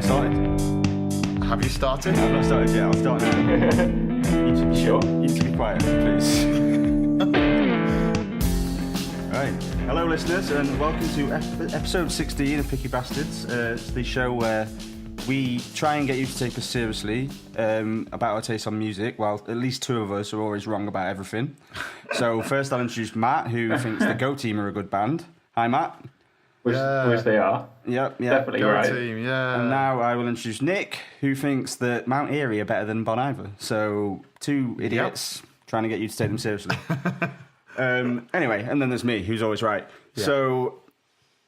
started? Have you started? I've not started yet. I'll start now. Sure. You need to be quiet, please. Right. Hello, listeners, and welcome to episode 16 of Picky Bastards. It's the show where we try and get you to take us seriously about our taste on music, while at least two of us are always wrong about everything. So first I'll introduce Matt, who thinks the Go Team are a good band. Hi, Matt. Which they are. Yep. Definitely Go right. Team, yeah. And now I will introduce Nick, who thinks that Mount Erie are better than Bon Iver. So two idiots trying to get you to take them seriously. Anyway, and then there's me, who's always right. Yeah. So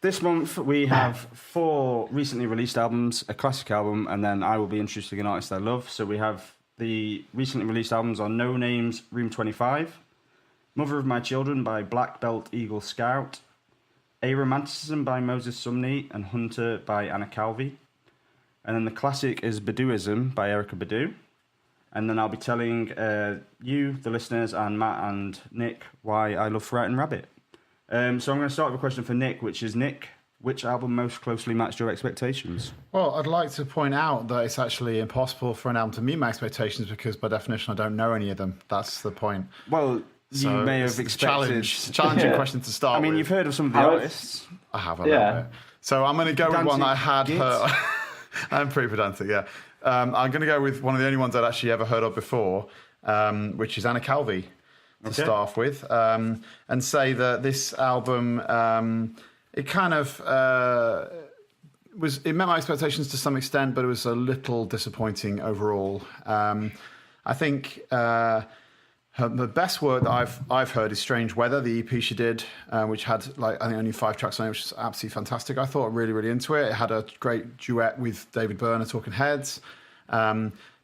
this month we have 4 recently released albums, a classic album, and then I will be introducing an artist I love. So we have the recently released albums on NoName's Room 25, Mother of My Children by Black Belt Eagle Scout, A Romanticism by Moses Sumney, and Hunter by Anna Calvi. And then the classic is Baduizm by Erykah Badu. And then I'll be telling you, the listeners, and Matt and Nick why I love Frightened Rabbit. So I'm going to start with a question for Nick, which is, Nick, which album most closely matched your expectations? Well, I'd like to point out that it's actually impossible for an album to meet my expectations because, by definition, I don't know any of them. That's the point. Well, you may have expected... It's a challenging question to start with. I mean, you've heard of some of the artists. I have a little bit. So I'm going to go with one that I had Git. heard. I'm pretty pedantic, yeah. I'm going to go with one of the only ones I'd actually ever heard of before, which is Anna Calvi, to start off with, and say that this album, it kind of it met my expectations to some extent, but it was a little disappointing overall. I think the best work that I've heard is Strange Weather, the EP she did, which had I think only 5 tracks on it, which is absolutely fantastic. I thought really, really into it. It had a great duet with David Byrne of Talking Heads.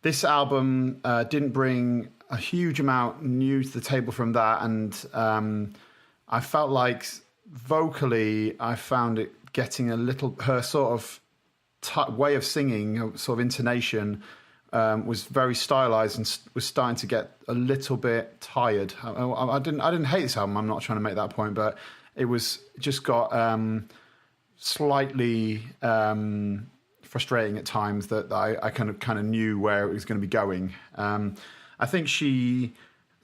This album didn't bring a huge amount new to the table from that, and I felt like vocally I found it getting a little, her sort of way of singing, sort of intonation, was very stylized and was starting to get a little bit tired. I didn't hate this album. I'm not trying to make that point, but it was just got slightly frustrating at times that I kind of knew where it was going to be going. I think she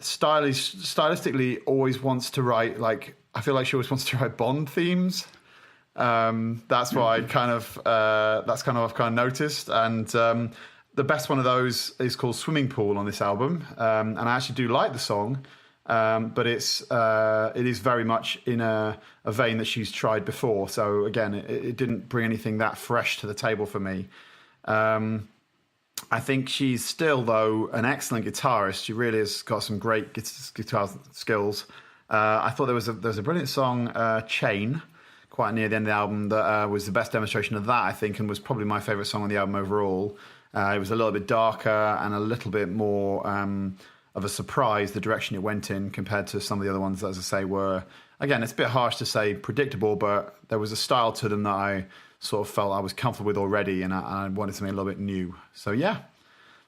stylistically always wants to write, I feel like she always wants to write Bond themes. That's what I've kind of noticed, and the best one of those is called Swimming Pool on this album, and I actually do like the song, but it is very much in a vein that she's tried before. So again, it didn't bring anything that fresh to the table for me. I think she's still, though, an excellent guitarist. She really has got some great guitar skills. I thought there was a brilliant song, Chain, quite near the end of the album, that was the best demonstration of that, I think, and was probably my favourite song on the album overall. It was a little bit darker and a little bit more of a surprise, the direction it went in, compared to some of the other ones that, as I say, were, again, it's a bit harsh to say predictable, but there was a style to them that I sort of felt I was comfortable with already, and I wanted something a little bit new. So yeah,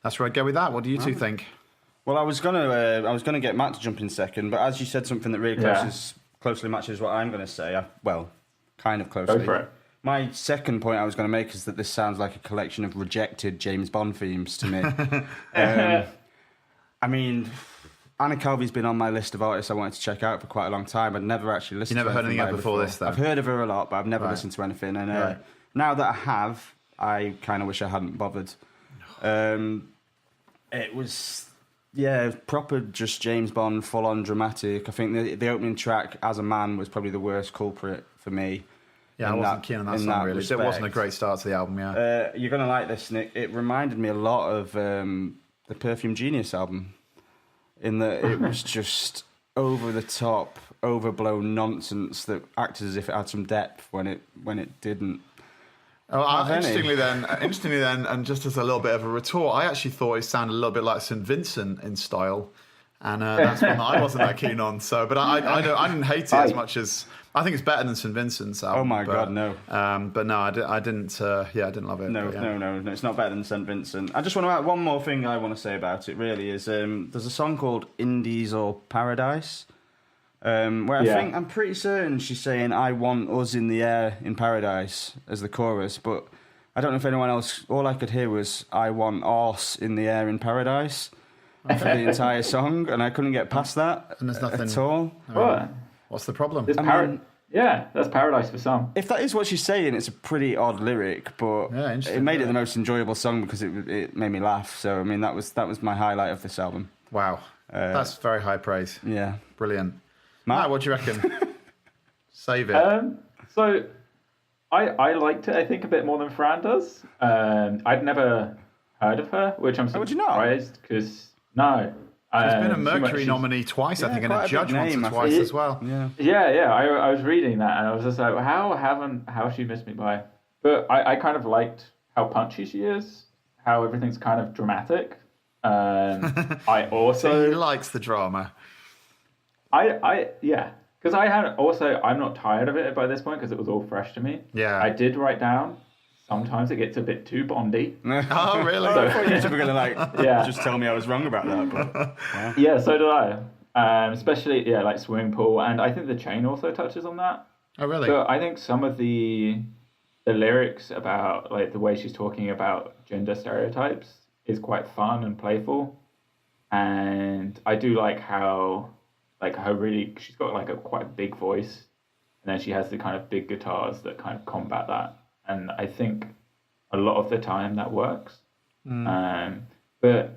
that's where I'd go with that. What do you two think? Well, I was gonna get Matt to jump in second, but as you said something that really closely matches what I'm going to say, kind of closely. Go for it. My second point I was going to make is that this sounds like a collection of rejected James Bond themes to me. I mean, Anna Calvi's been on my list of artists I wanted to check out for quite a long time. I'd never actually listened to anything. You never heard anything before this, though? I've heard of her a lot, but I've never listened to anything. And now that I have, I kind of wish I hadn't bothered. It was, proper just James Bond, full-on dramatic. I think the opening track, As a Man, was probably the worst culprit for me. Yeah, I wasn't keen on that song, really. It wasn't a great start to the album, You're going to like this, Nick. It reminded me a lot of the Perfume Genius album, in that it was just over-the-top, overblown nonsense that acted as if it had some depth when it didn't. Interestingly then, and just as a little bit of a retort, I actually thought it sounded a little bit like St. Vincent in style, and that's one that I wasn't that keen on. So, but I didn't hate it as much as... I think it's better than St. Vincent's album. Oh my God, no! But no, I didn't. I didn't love it. No, it's not better than St. Vincent. I just want to add one more thing I want to say about it. Really, is there's a song called "Indies or Paradise," where I'm pretty certain she's saying "I want us in the air in paradise" as the chorus, but I don't know if anyone else. All I could hear was "I want horse in the air in paradise" for the entire song, and I couldn't get past that And there's nothing at all. What? What's the problem? Yeah, that's paradise for some. If that is what she's saying, it's a pretty odd lyric, but Yeah, interesting, it made it yeah. the most enjoyable song because it made me laugh. So I mean, that was my highlight of this album. Wow. That's very high praise. Yeah, Brilliant. Matt? Matt, what do you reckon? Save it. So I liked it, I think, a bit more than Fran does. I'd never heard of her, which I'm would you not? surprised because no. She's been a Mercury nominee twice, I think, and quite a a judge big once name, or I twice think. as well. yeah. Yeah. I was reading that and I was just like, how has she missed me by? But I kind of liked how punchy she is, how everything's kind of dramatic. I also So he likes the drama. because I'm not tired of it by this point because it was all fresh to me. Yeah. I did write down. Sometimes it gets a bit too Bondy. Oh, really? I thought you were gonna Yeah. just tell me I was wrong about that. But, yeah. Yeah, so did I. Especially like swimming pool, and I think the chain also touches on that. Oh, really? So I think some of the lyrics about like the way she's talking about gender stereotypes is quite fun and playful, and I do like how like she's got like a quite big voice, and then she has the kind of big guitars that kind of combat that, and I think a lot of the time that works. But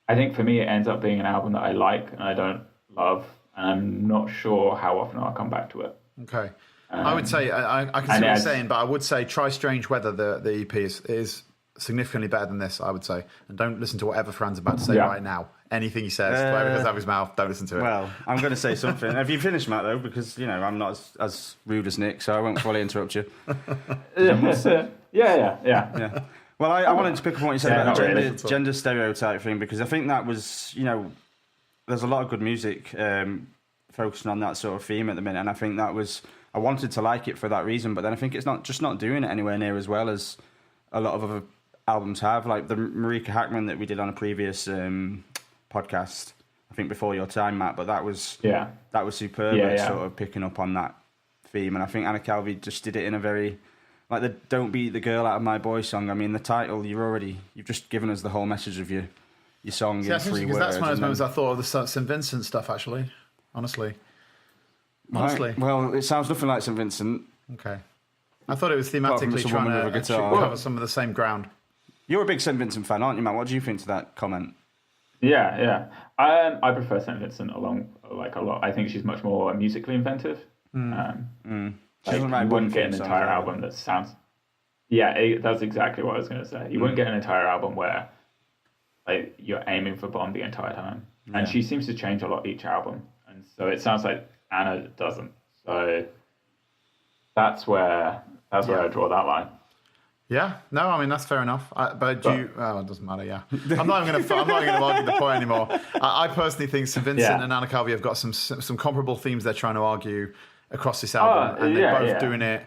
I think for me it ends up being an album that I like and I don't love, and I'm not sure how often I'll come back to it. Okay. I would say, I can see what you're saying, but I would say Try Strange Weather, the EP, is significantly better than this, I would say. And don't listen to whatever Fran's about to say right now. Anything he says, whatever comes out of his mouth, don't listen to it. Well, I'm going to say something. Have you finished, Matt, though? Because, I'm not as rude as Nick, so I won't fully interrupt you. Yeah. Well, I wanted to pick up on what you said about the not really. gender stereotype thing, because I think that was, there's a lot of good music focusing on that sort of theme at the minute, and I think I wanted to like it for that reason, but then I think it's not doing it anywhere near as well as a lot of other albums have, like the Erykah Hackman that we did on a previous podcast, I think before your time, Matt, but that was superb at sort of picking up on that theme, and I think Anna Calvi just did it in a very, like the "Don't Beat the Girl Out of My Boy" song. I mean, the title, you've just given us the whole message of your song in 3 words. That's one of those moments I thought of the St. Vincent stuff, actually. Honestly. Right. Well, it sounds nothing like St. Vincent. Okay. I thought it was thematically someone trying with a to guitar. cover some of the same ground. You're a big St. Vincent fan, aren't you, Matt? What do you think to that comment? Yeah. I prefer St. Vincent a lot. I think she's much more musically inventive. She doesn't write you wouldn't get an songs, entire either. album that sounds. Yeah, that's exactly what I was going to say. You wouldn't get an entire album where like you're aiming for Bond the entire time, and she seems to change a lot each album, and so it sounds like Anna doesn't. So that's where I draw that line. Yeah, no, I mean that's fair enough. But it doesn't matter. Yeah, I'm not even going to argue the point anymore. I personally think St. Vincent and Anna Calvi have got some comparable themes they're trying to argue across this album, and they're both doing it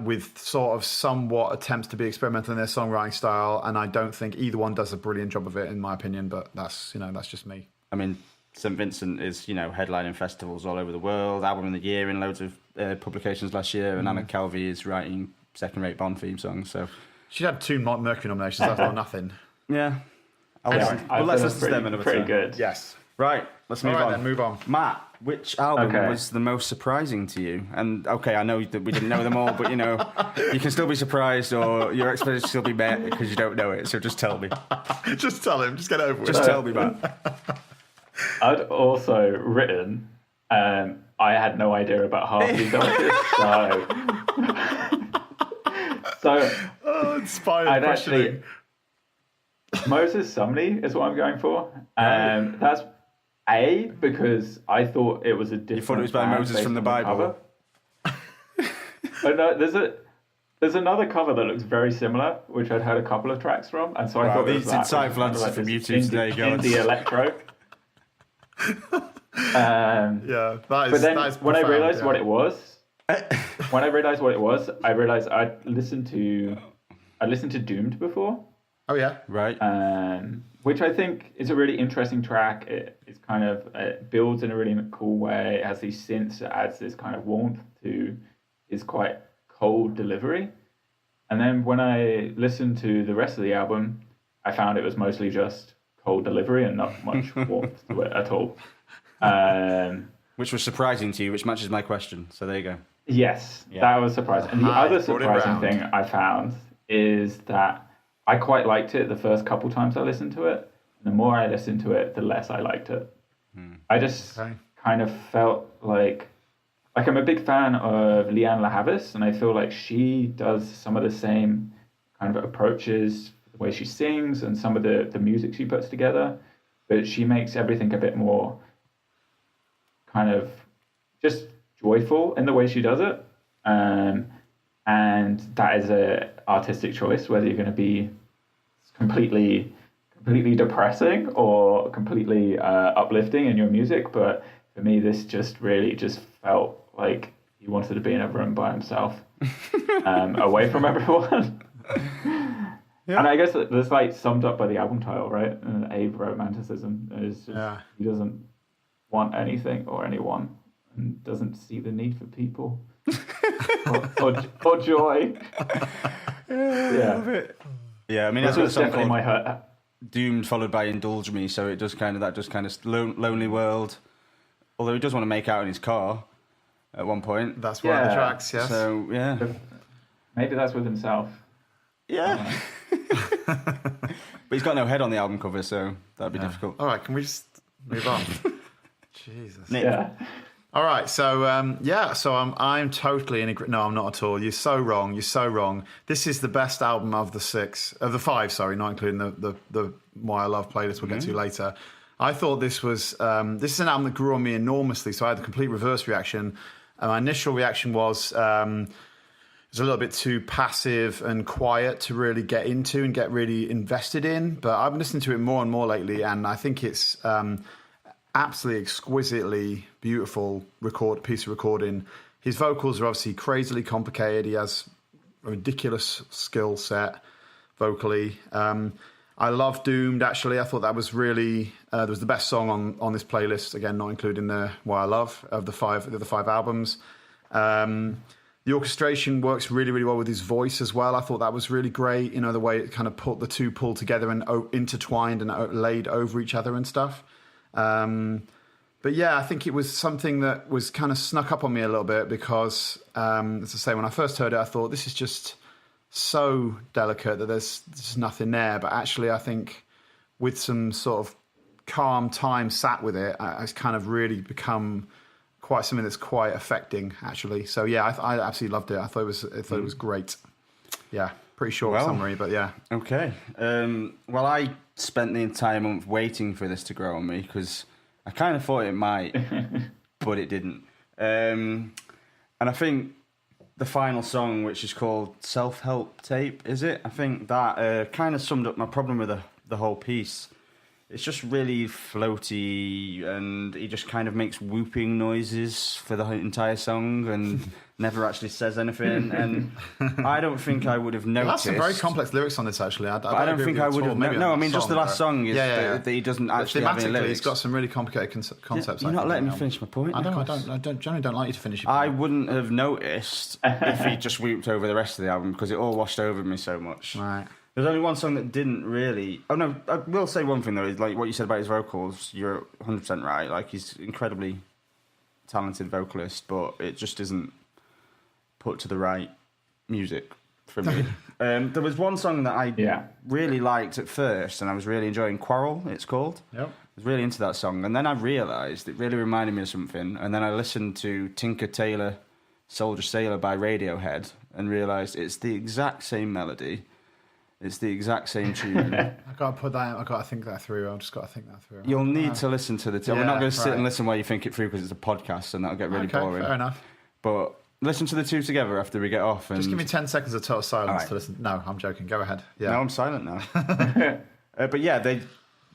with sort of somewhat attempts to be experimental in their songwriting style. And I don't think either one does a brilliant job of it, in my opinion. But that's just me. I mean, St. Vincent is headlining festivals all over the world, album of the year in loads of publications last year, and Anna Calvi is writing second-rate Bond theme songs. So she had 2 Mercury nominations. That's not nothing. Yeah. Let's listen to them another time. Pretty good. Yes. Right, let's move on. Then move on. Matt, which album was the most surprising to you? And okay, I know that we didn't know them all, but you can still be surprised, or your expectations still be met because you don't know it. So just tell me. Just tell him. Just get over it. Just tell me, Matt. I'd also written. I had no idea about half these artists, so inspired questioning. Moses Sumney is what I'm going for. That's because I thought it was a different. You thought it was by Moses from the Bible. But no, there's another cover that looks very similar, which I'd heard a couple of tracks from, and so I thought these insightful answers from YouTube today, guys. Indie electro. That is when I realized what it was, I realized I'd listened to Doomed before. Oh yeah, right. Which I think is a really interesting track. It builds in a really cool way. It has these synths. It adds this kind of warmth to his quite cold delivery. And then when I listened to the rest of the album, I found it was mostly just cold delivery and not much warmth to it at all. Which was surprising to you, which matches my question. So there you go. Yes, Yeah. that was surprising. And the Hi, other brought it surprising round. thing I found is that I quite liked it the first couple times I listened to it. And the more I listened to it, the less I liked it. I just kind of felt like I'm a big fan of Leanne LaHavis, and I feel like she does some of the same kind of approaches, the way she sings and some of the music she puts together, but she makes everything a bit more kind of just joyful in the way she does it. And that is a artistic choice, whether you're going to be completely depressing or completely uplifting in your music. But for me, this just really just felt like he wanted to be in a room by himself, away from everyone. Yeah. And I guess that's like summed up by the album title, right? Abe romanticism is just, he doesn't want anything or anyone and doesn't see the need for people or joy. Yeah. Love it. Yeah, I mean, this was definitely my hurt. Doomed followed by Indulge Me, so it does kind of Lonely World. Although he does want to make out in his car at one point. That's one of the tracks, yes. So yeah, maybe that's with himself. Yeah. But he's got no head on the album cover, so that'd be difficult. All right, can we just move on? Jesus. Nick. Yeah. All right, so I'm totally in agreement. No, I'm not at all. You're so wrong. You're so wrong. This is the best album of the five. Sorry, not including the Why I Love playlist we'll get to later. I thought this is an album that grew on me enormously. So I had the complete reverse reaction. My initial reaction was it was a little bit too passive and quiet to really get into and get really invested in. But I've been listening to it more and more lately, and I think it's absolutely exquisitely beautiful piece of recording. His vocals are obviously crazily complicated. He has a ridiculous skill set vocally. I love Doomed, actually. I thought that was really that was the best song on this playlist. Again, not including the Why I Love of the other five albums. The orchestration works really, really well with his voice as well. I thought that was really great. You know, the way it kind of put the two pulled together and intertwined and laid over each other and stuff. But yeah, I think it was something that was kind of snuck up on me a little bit because, as I say, when I first heard it, I thought this is just so delicate that there's nothing there. But actually, I think with some sort of calm time sat with it, it's kind of really become quite something that's quite affecting, actually. So yeah, I absolutely loved it. I thought it was great. Yeah, pretty short summary, but yeah. Okay. Well, I spent the entire month waiting for this to grow on me because I kind of thought it might, but it didn't. And I think the final song, which is called Self-Help Tape, is it? I think that kind of summed up my problem with the whole piece. It's just really floaty, and he just kind of makes whooping noises for the entire song and never actually says anything. And I don't think I would have noticed. That's some very complex lyrics on this, actually. I don't think I would have. No, I mean, just the last song is that he doesn't actually have any lyrics. It's got some really complicated concepts. You're not letting me finish my point. I generally don't like you to finish your point. I wouldn't have noticed if he just whooped over the rest of the album because it all washed over me so much. Right. There's only one song that didn't really... Oh, no, I will say one thing, though. Is like what you said about his vocals, you're 100% right. Like, he's incredibly talented vocalist, but it just isn't put to the right music for me. There was one song that I really liked at first, and I was really enjoying. Quarrel, it's called. Yep. I was really into that song. And then I realised it really reminded me of something. And then I listened to Tinker Tailor Soldier Sailor by Radiohead and realised it's the exact same melody. It's the exact same tune. I've got to put that. I've got to think that through. I've just got to think that through. You'll need to listen to the. We're not going to sit and listen while you think it through because it's a podcast and that'll get really boring. Fair enough. But listen to the two together after we get off. And just give me 10 seconds of total silence to listen. No, I'm joking. Go ahead. Yeah. No, I'm silent now. But yeah,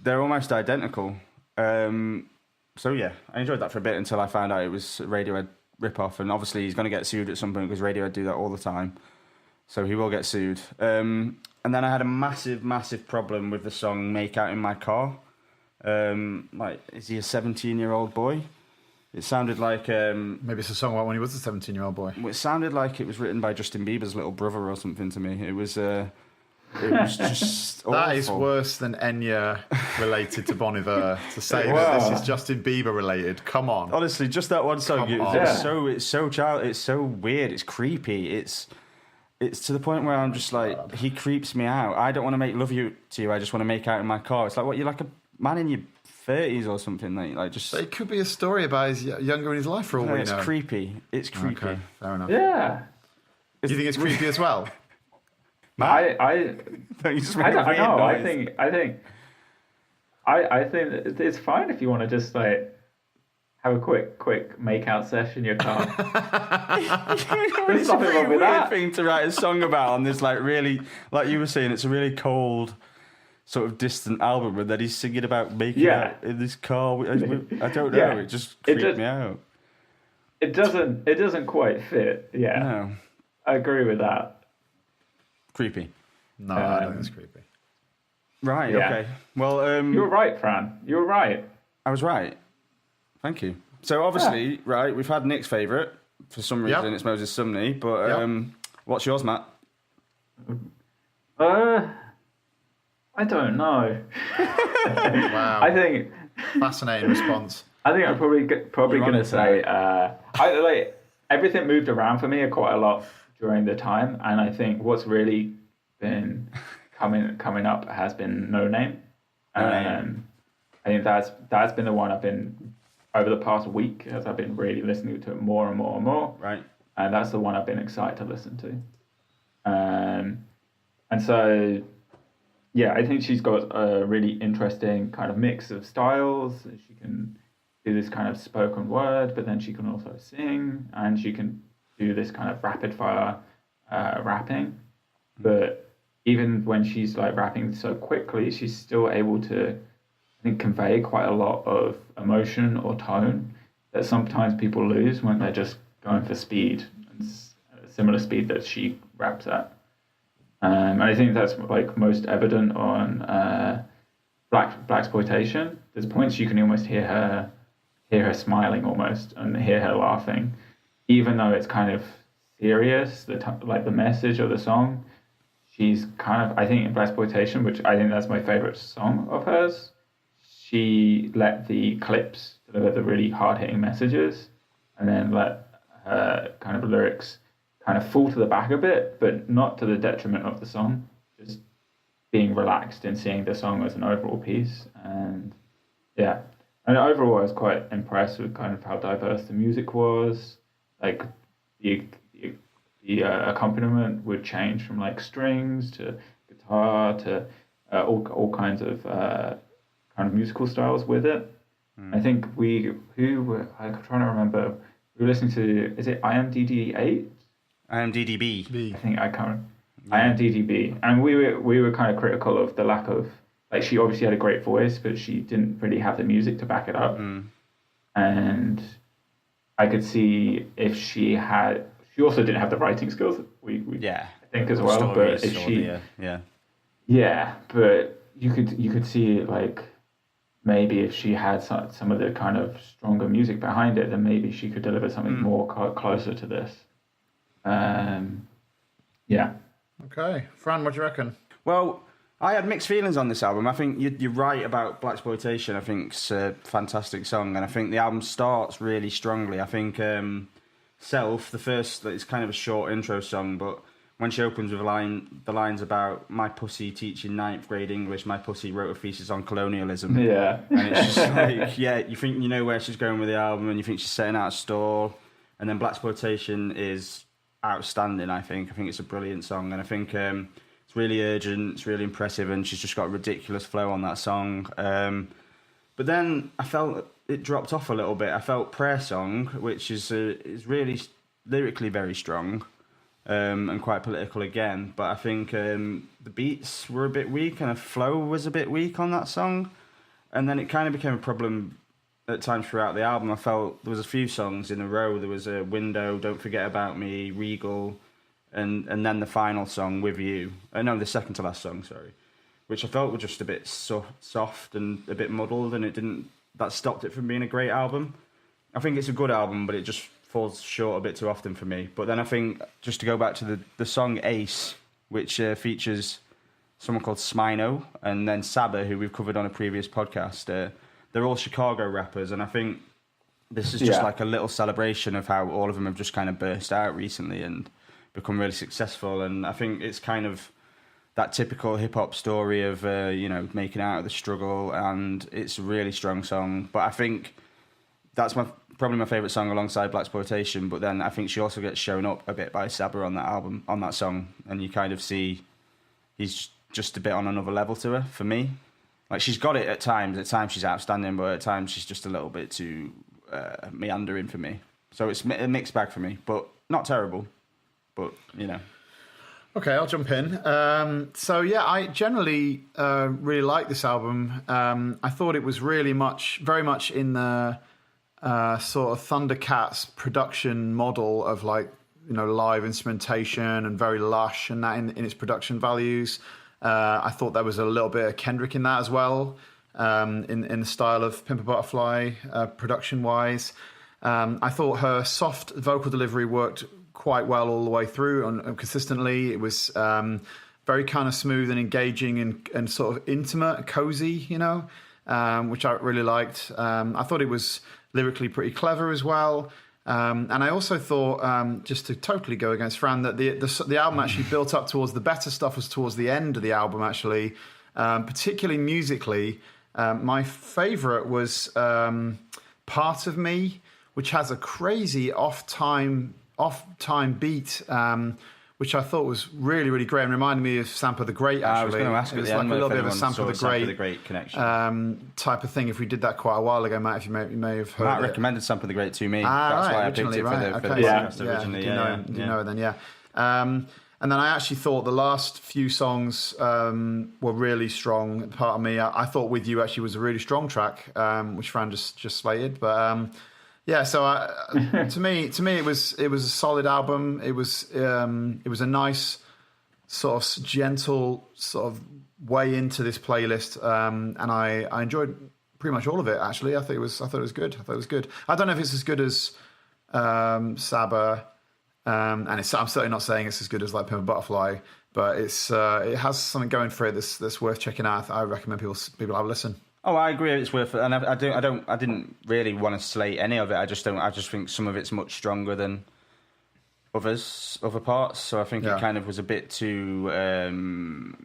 they're almost identical. So yeah, I enjoyed that for a bit until I found out it was a Radiohead ripoff, and obviously he's going to get sued at some point because Radiohead do that all the time. So he will get sued. And then I had a massive, massive problem with the song Make Out in My Car. Is he a 17-year-old boy? It sounded like Maybe it's a song about when he was a 17-year-old boy. it sounded like it was written by Justin Bieber's little brother or something to me. It was just That is awful. worse than Enya related to Bon Iver. To say that Wow. this is Justin Bieber related. Come on. Honestly, just that one song. Come on. It's so weird. It's creepy. It's to the point where I'm just like, he creeps me out. I don't want to make love to you. I just want to make out in my car. It's like, what, you're like a man in your 30s or something, like just. It could be a story about his younger in his life for all we It's know. creepy. It's creepy. Okay, fair enough. Yeah. Do you think it's creepy as well? I You just I make a don't weird know. noise. I think it's fine if you want to just like have a quick make out session in your car. It's a nothing pretty wrong with weird that. thing to write a song about on this, like, really, like you were saying, it's a really cold, sort of distant album, and then he's singing about making Yeah. out in this car. I don't know. Yeah. It just It creeped just- me out. It doesn't quite fit. Yeah, No, I agree with that. creepy. No, I don't think it's creepy. Right. Yeah. Okay. Well, You were right, Fran. You were right. I was right. Thank you. So obviously, right, we've had Nick's favourite. For some reason, Yep. it's Moses Sumney. But Yep. what's yours, Matt? I don't know. Wow. I think Fascinating response. I'm probably You're on gonna it, say I like everything moved around for me quite a lot during the time, and I think what's really been coming up has been NoName. NoName. I think that's been the one I've been over the past week as I've been really listening to it more and more and more, Right. and that's the one I've been excited to listen to. And so, yeah, I think she's got a really interesting kind of mix of styles. She can do this kind of spoken word, but then she can also sing, and she can do this kind of rapid fire rapping. But even when she's like rapping so quickly, she's still able to, I think, convey quite a lot of emotion or tone that sometimes people lose when they're just going for speed, and similar speed that she raps at. And I think that's like most evident on Blaxploitation. There's points you can almost hear her smiling almost, and hear her laughing, even though it's kind of serious. Like the message of the song, she's kind of, I think in Blaxploitation, which I think that's my favorite song of hers, she let the clips deliver the really hard hitting messages, and then let her kind of lyrics kind of fall to the back a bit, but not to the detriment of the song. Just being relaxed and seeing the song as an overall piece. And yeah, and overall I was quite impressed with kind of how diverse the music was. Like the accompaniment would change from like strings to guitar to all kinds of kind of musical styles with it. I think I'm trying to remember, we were listening to, is it IMDb8? IMDb. I think I can't. IMDb, and we were kind of critical of the lack of, like, she obviously had a great voice, but she didn't really have the music to back it up. And I could see if she also didn't have the writing skills. We Yeah. I think as well. Stories, But if or she, yeah. but you could see, like, maybe if she had some of the kind of stronger music behind it, then maybe she could deliver something more closer to this. Yeah. Okay. Fran, what do you reckon? Well, I had mixed feelings on this album. I think you're right about Blaxploitation. I think it's a fantastic song, and I think the album starts really strongly. I think Self, the first, it's kind of a short intro song, but when she opens with the lines about my pussy teaching 9th grade English, my pussy wrote a thesis on colonialism. Yeah. And it's just like, yeah, you think you know where she's going with the album, and you think she's setting out a stall, and then Blaxploitation is outstanding. I think it's a brilliant song, and I think it's really urgent, it's really impressive, and she's just got a ridiculous flow on that song. But then I felt it dropped off a little bit. I felt Prayer Song, which is really lyrically very strong, and quite political again, but I think the beats were a bit weak and the flow was a bit weak on that song, and then it kind of became a problem at times throughout the album. I felt there was a few songs in a row. There was a Window, Don't Forget About Me, Regal, and then the final song, With You. No, the second to last song, sorry, which I felt were just a bit soft and a bit muddled, and that stopped it from being a great album. I think it's a good album, but it just falls short a bit too often for me. But then I think, just to go back to the song Ace, which features someone called Smino and then Saba, who we've covered on a previous podcast, they're all Chicago rappers, and I think this is just like a little celebration of how all of them have just kind of burst out recently and become really successful. And I think it's kind of that typical hip-hop story of, making out of the struggle, and it's a really strong song. But I think that's probably my favourite song alongside Blaxploitation, but then I think she also gets shown up a bit by Saba on that song, and you kind of see he's just a bit on another level to her, for me. Like, she's got it at times she's outstanding, but at times she's just a little bit too meandering for me. So it's a mixed bag for me, but not terrible, but, Okay, I'll jump in. I generally really like this album. I thought it was very much in the sort of Thundercats production model of live instrumentation and very lush and that in its production values. I thought there was a little bit of Kendrick in that as well, in the style of Pimp a Butterfly, production-wise. I thought her soft vocal delivery worked quite well all the way through and consistently. It was very kind of smooth and engaging and sort of intimate, cozy, which I really liked. I thought it was lyrically pretty clever as well. And I also thought, just to totally go against Fran, that the album actually built up towards the better stuff was towards the end of the album, actually, particularly musically. My favourite was Part of Me, which has a crazy off-time beat, which I thought was really, really great and reminded me of Sampa the Great, actually. I was going to ask it was like a little bit of a Sampa the Great connection. Type of thing. If we did that quite a while ago, Matt, if you may have heard Matt it. recommended Sampa the Great to me. That's why I picked it for the podcast originally. Do you know it then? Yeah. And then I actually thought the last few songs were really strong. Part of Me, I thought With You actually was a really strong track, which Fran just slated. But so to me, it was a solid album. It was a nice sort of gentle sort of way into this playlist, and I enjoyed pretty much all of it. Actually, I thought it was good. I don't know if it's as good as Saba. And I'm certainly not saying it's as good as like Pimp a Butterfly, but it has something going for it that's worth checking out. I recommend people have a listen. Oh, I agree. It's worth it, and I didn't really want to slate any of it. I just think some of it's much stronger than other parts. So I think it kind of was a bit too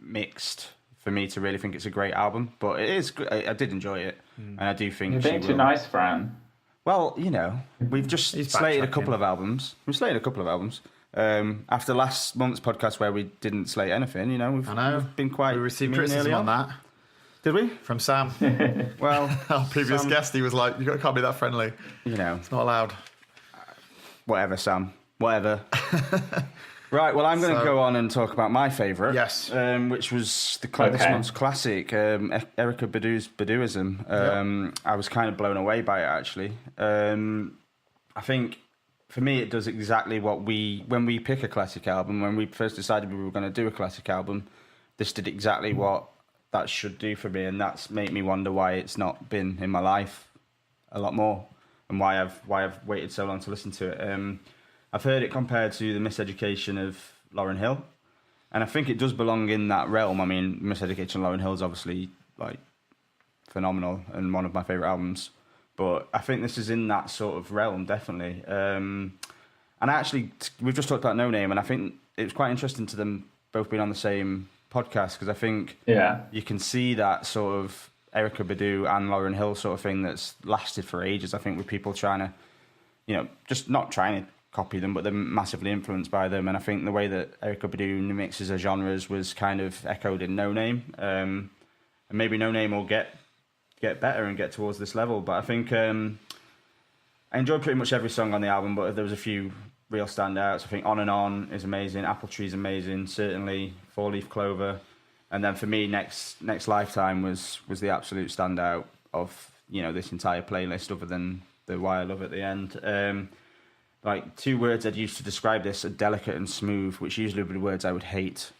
mixed for me to really think it's a great album. But it is. I did enjoy it, and I do think you're being too nice, Fran. Well, we've just slated a couple of albums. We've slated a couple of albums. After last month's podcast where we didn't slate anything, we've been quite... We received criticism on that. Did we? From Sam. Well... Our previous guest, he was like, you can't be that friendly. It's not allowed. Whatever, Sam. Whatever. Right, well, I'm going to go on and talk about my favourite. Yes. Which was this month's classic, Erykah Badu's Baduizm. I was kind of blown away by it, actually. I think, for me, it does exactly what when we pick a classic album, when we first decided we were going to do a classic album, this did exactly what that should do for me, and that's made me wonder why it's not been in my life a lot more, and why I've waited so long to listen to it. I've heard it compared to the Miseducation of Lauryn Hill, and I think it does belong in that realm. I mean, Miseducation of Lauryn Hill is obviously like phenomenal and one of my favourite albums, but I think this is in that sort of realm, definitely. And actually, we've just talked about NoName, and I think it was quite interesting to them both being on the same podcast, because I think you can see that sort of Erykah Badu and Lauryn Hill sort of thing that's lasted for ages. I think with people trying to, just not trying to copy them, but they're massively influenced by them. And I think the way that Erykah Badu mixes her genres was kind of echoed in NoName. And maybe NoName will get better and get towards this level. But I think I enjoyed pretty much every song on the album, but there was a few real standouts. I think On and On is amazing, Apple Tree's amazing, certainly Four Leaf Clover. And then for me, Next Lifetime was the absolute standout of this entire playlist, other than the Why I Love at the end. Like, two words I'd use to describe this are delicate and smooth, which usually would be words I would hate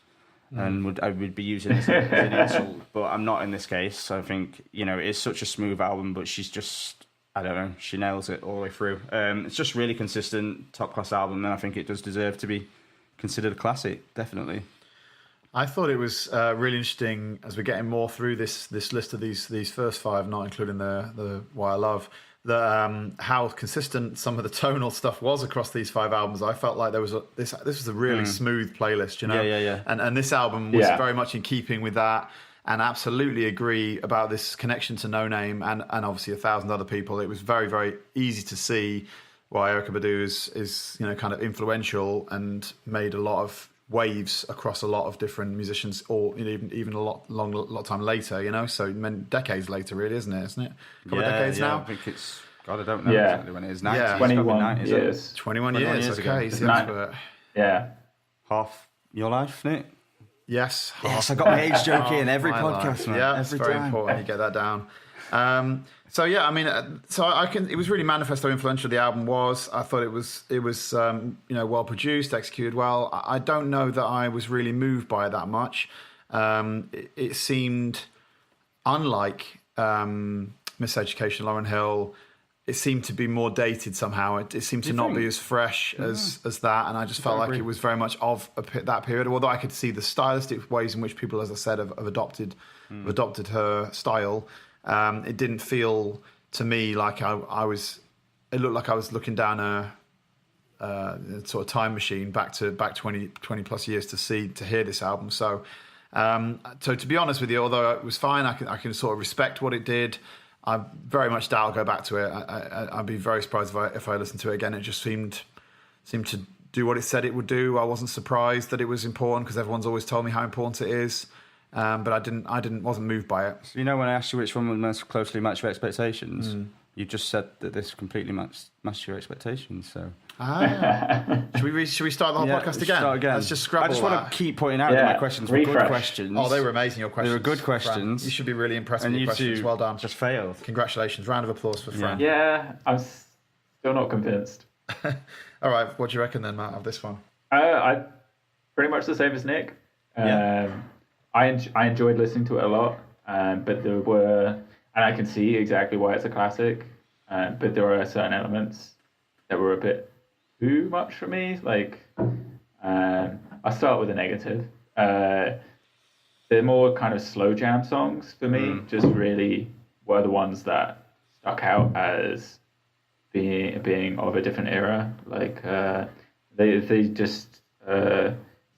and I would be using as an insult, but I'm not in this case. I think, it is such a smooth album, but she's just I don't know, she nails it all the way through. It's just really consistent, top class album, and I think it does deserve to be considered a classic, definitely. I thought it was really interesting as we're getting more through this list of these first 5, not including the Why I Love, that how consistent some of the tonal stuff was across these 5 albums. I felt like this was a really smooth playlist, you know. Yeah. And this album was very much in keeping with that. And absolutely agree about this connection to NoName and obviously 1,000 other people. It was very, very easy to see why Erykah Badu is kind of influential and made a lot of waves across a lot of different musicians, or even a lot of time later. So decades later, really, isn't it? A couple of decades now. I think it's. God, I don't know exactly when it is. 90s, Yeah, 21 years. 21 years. Okay, he's the expert. Yeah. Half your life, Nick. Yes. I got my age joke in every podcast, man. Yeah, it's very important you get that down. It was really manifest how influential the album was. I thought it was well produced, executed well. I don't know that I was really moved by it that much. It seemed unlike Miseducation, Lauryn Hill. It seemed to be more dated somehow. It seemed to not be as fresh as that, and I just felt like it was very much of that period. Although I could see the stylistic ways in which people, as I said, have adopted her style. It didn't feel to me like I was. It looked like I was looking down a sort of time machine back 20 plus years to hear this album. So to be honest with you, although it was fine, I can sort of respect what it did. I very much doubt I'll go back to it. I'd be very surprised if I listened to it again. It just seemed to do what it said it would do. I wasn't surprised that it was important because everyone's always told me how important it is. But I wasn't moved by it. So, when I asked you which one would most closely match your expectations, you just said that this completely matched your expectations. So, should we start the whole podcast again? Start again. Let's just scrabble. I just want to keep pointing out that my questions were good questions. Oh, they were amazing. Your questions. They were good questions. Fran, you should be really impressed with your questions. Well done. Just failed. Congratulations. Round of applause for Fran. Yeah, I'm still not convinced. All right, what do you reckon then, Matt, of this one? I pretty much the same as Nick. I enjoyed listening to it a lot, but there were, and I can see exactly why it's a classic, but there are certain elements that were a bit too much for me. Like, I'll start with a negative. The more kind of slow jam songs for me just really were the ones that stuck out as being of a different era. Like, they just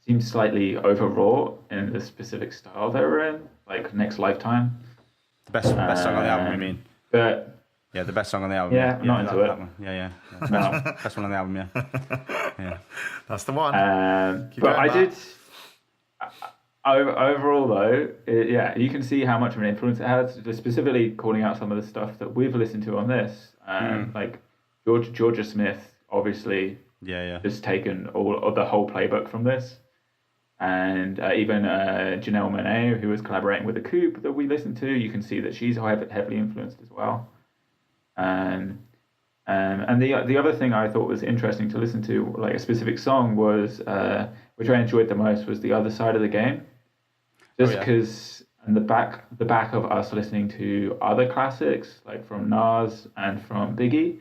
seemed slightly overwrought in the specific style they were in, like Next Lifetime. The best song on the album, I mean. But yeah, the best song on the album. Yeah, I'm not into it. That one. Yeah. Best one on the album, yeah. That's the one. But I did. Overall, though, you can see how much of an influence it has. Specifically, calling out some of the stuff that we've listened to on this, like Georgia Smith, obviously. Just taken all of the whole playbook from this. And even Janelle Monáe, who was collaborating with the Coop that we listened to, you can see that she's heavily influenced as well. And the other thing I thought was interesting to listen to, like a specific song, was which I enjoyed the most, was The Other Side of the Game. Just because in the back of us listening to other classics, like from Nas and from Biggie,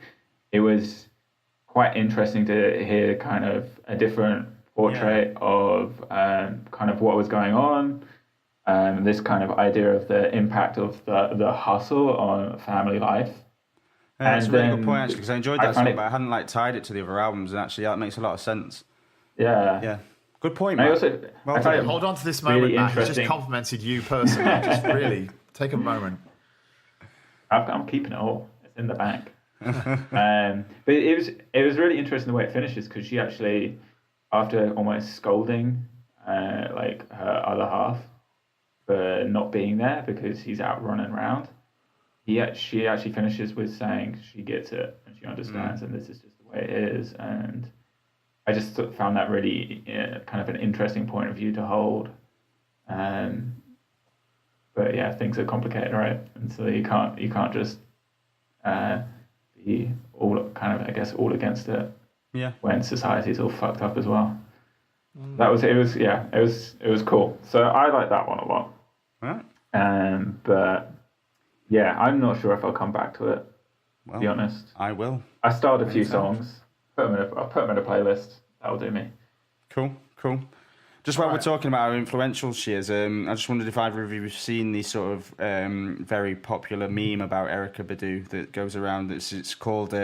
it was quite interesting to hear kind of a different portrait of kind of what was going on, this kind of idea of the impact of the hustle on family life. That's a really good point, actually, because I enjoyed that song, but I hadn't tied it to the other albums, and actually that makes a lot of sense. Yeah. Good point, Matt. Hold on to this moment, really Matt. He's just complimented you personally. Just really take a moment. I'm keeping it all. It's in the bank. But it was really interesting the way it finishes, because she actually, after almost scolding like her other half for not being there because he's out running around, she actually finishes with saying she gets it and she understands and this is just the way it is. And I just found that really kind of an interesting point of view to hold. But yeah, things are complicated, right? And so you can't just be all kind of, I guess, all against it. Yeah. When society's all fucked up as well. It was cool. So I like that one a lot. Right. But yeah, I'm not sure if I'll come back to it. to be honest. I will. I starred a few Anytime. songs. I'll put them in a playlist. That'll do me. Cool. Just while we're talking about how influential she is, I just wondered if either of you have seen the sort of very popular meme about Erykah Badu that goes around. It's called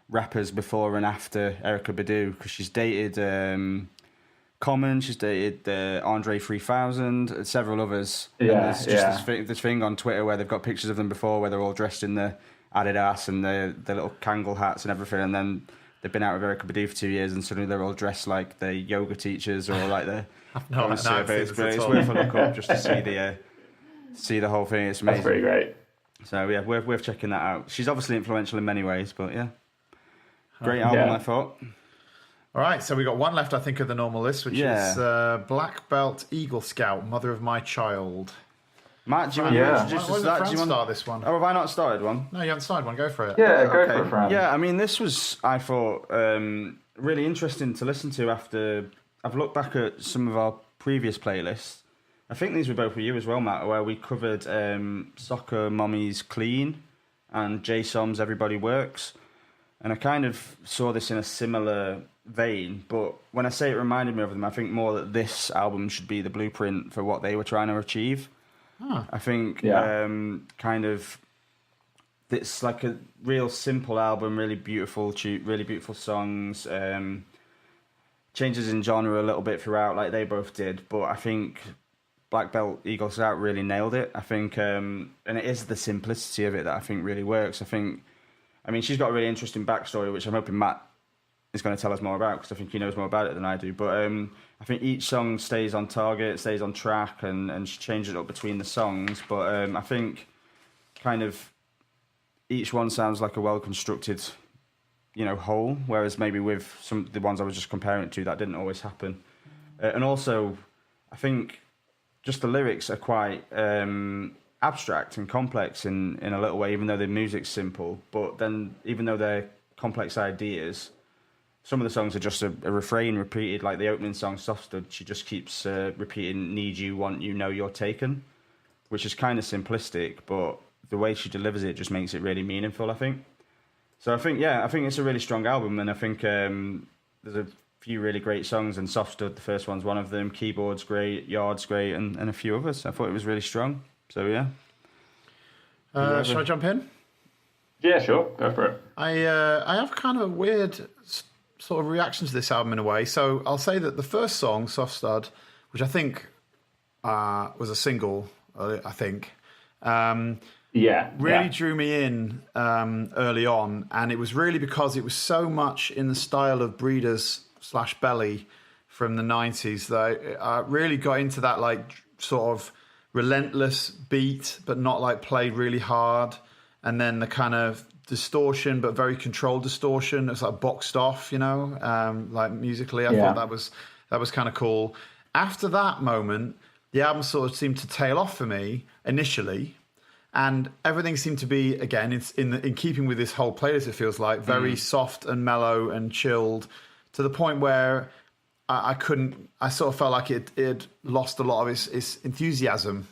Rappers Before and After Erykah Badu, because she's dated Common, she's dated Andre 3000, and several others. Yeah, and there's just this thing on Twitter where they've got pictures of them before where they're all dressed in the Adidas and the little Kangol hats and everything, and then they've been out with Erykah Badu for 2 years, and suddenly they're all dressed like the yoga teachers or like the. No, it's worth a look up just to see the whole thing. It's amazing. That's pretty great. So yeah, worth checking that out. She's obviously influential in many ways, but yeah, great album. I thought. All right, so we got one left, I think, of the normal list, which is Black Belt Eagle Scout, Mother of My Child. Matt, do you want to introduce us to that? Do you want to start this one? Oh, have I not started one? No, you haven't started one. Go for it. Yeah, go for it, Fran. Yeah, I mean, this was, I thought, really interesting to listen to after I've looked back at some of our previous playlists. I think these were both for you as well, Matt, where we covered Soccer Mommy's Clean and Jay Som's Everybody Works. And I kind of saw this in a similar vein, but when I say it reminded me of them, I think more that this album should be the blueprint for what they were trying to achieve. I think kind of it's like a real simple album, really beautiful songs, changes in genre a little bit throughout like they both did, but I think Black Belt Eagle Scout really nailed it. I think and it is the simplicity of it that I think really works. I mean she's got a really interesting backstory which I'm hoping Matt is going to tell us more about, because I think he knows more about it than I do. But I think each song stays on target, stays on track, and she changes it up between the songs. But I think kind of each one sounds like a well-constructed, whole, whereas maybe with some of the ones I was just comparing it to, that didn't always happen. And also, I think just the lyrics are quite abstract and complex in a little way, even though the music's simple. But then, even though they're complex ideas, some of the songs are just a refrain repeated, like the opening song, Soft Stud. She just keeps repeating, need you, want you, know you're taken, which is kind of simplistic, but the way she delivers it just makes it really meaningful, I think. So I think it's a really strong album, and I think there's a few really great songs, and Soft Stud, the first one's one of them, Keyboard's great, Yard's great, and a few others. I thought it was really strong. So yeah. Shall I jump in? Yeah, sure. Go for it. I have kind of a weird sort of reaction to this album in a way. So I'll say that the first song, Soft Stud, which I think was a single, I think, really drew me in early on. And it was really because it was so much in the style of Breeders / Belly from the 90s that I really got into that like sort of relentless beat, but not like played really hard. And then the kind of distortion, but very controlled distortion. It's like boxed off, like musically. I thought that was kind of cool. After that moment, the album sort of seemed to tail off for me initially, and everything seemed to be, again, it's in keeping with this whole playlist. It feels like very soft and mellow and chilled, to the point where I sort of felt like it lost a lot of its enthusiasm.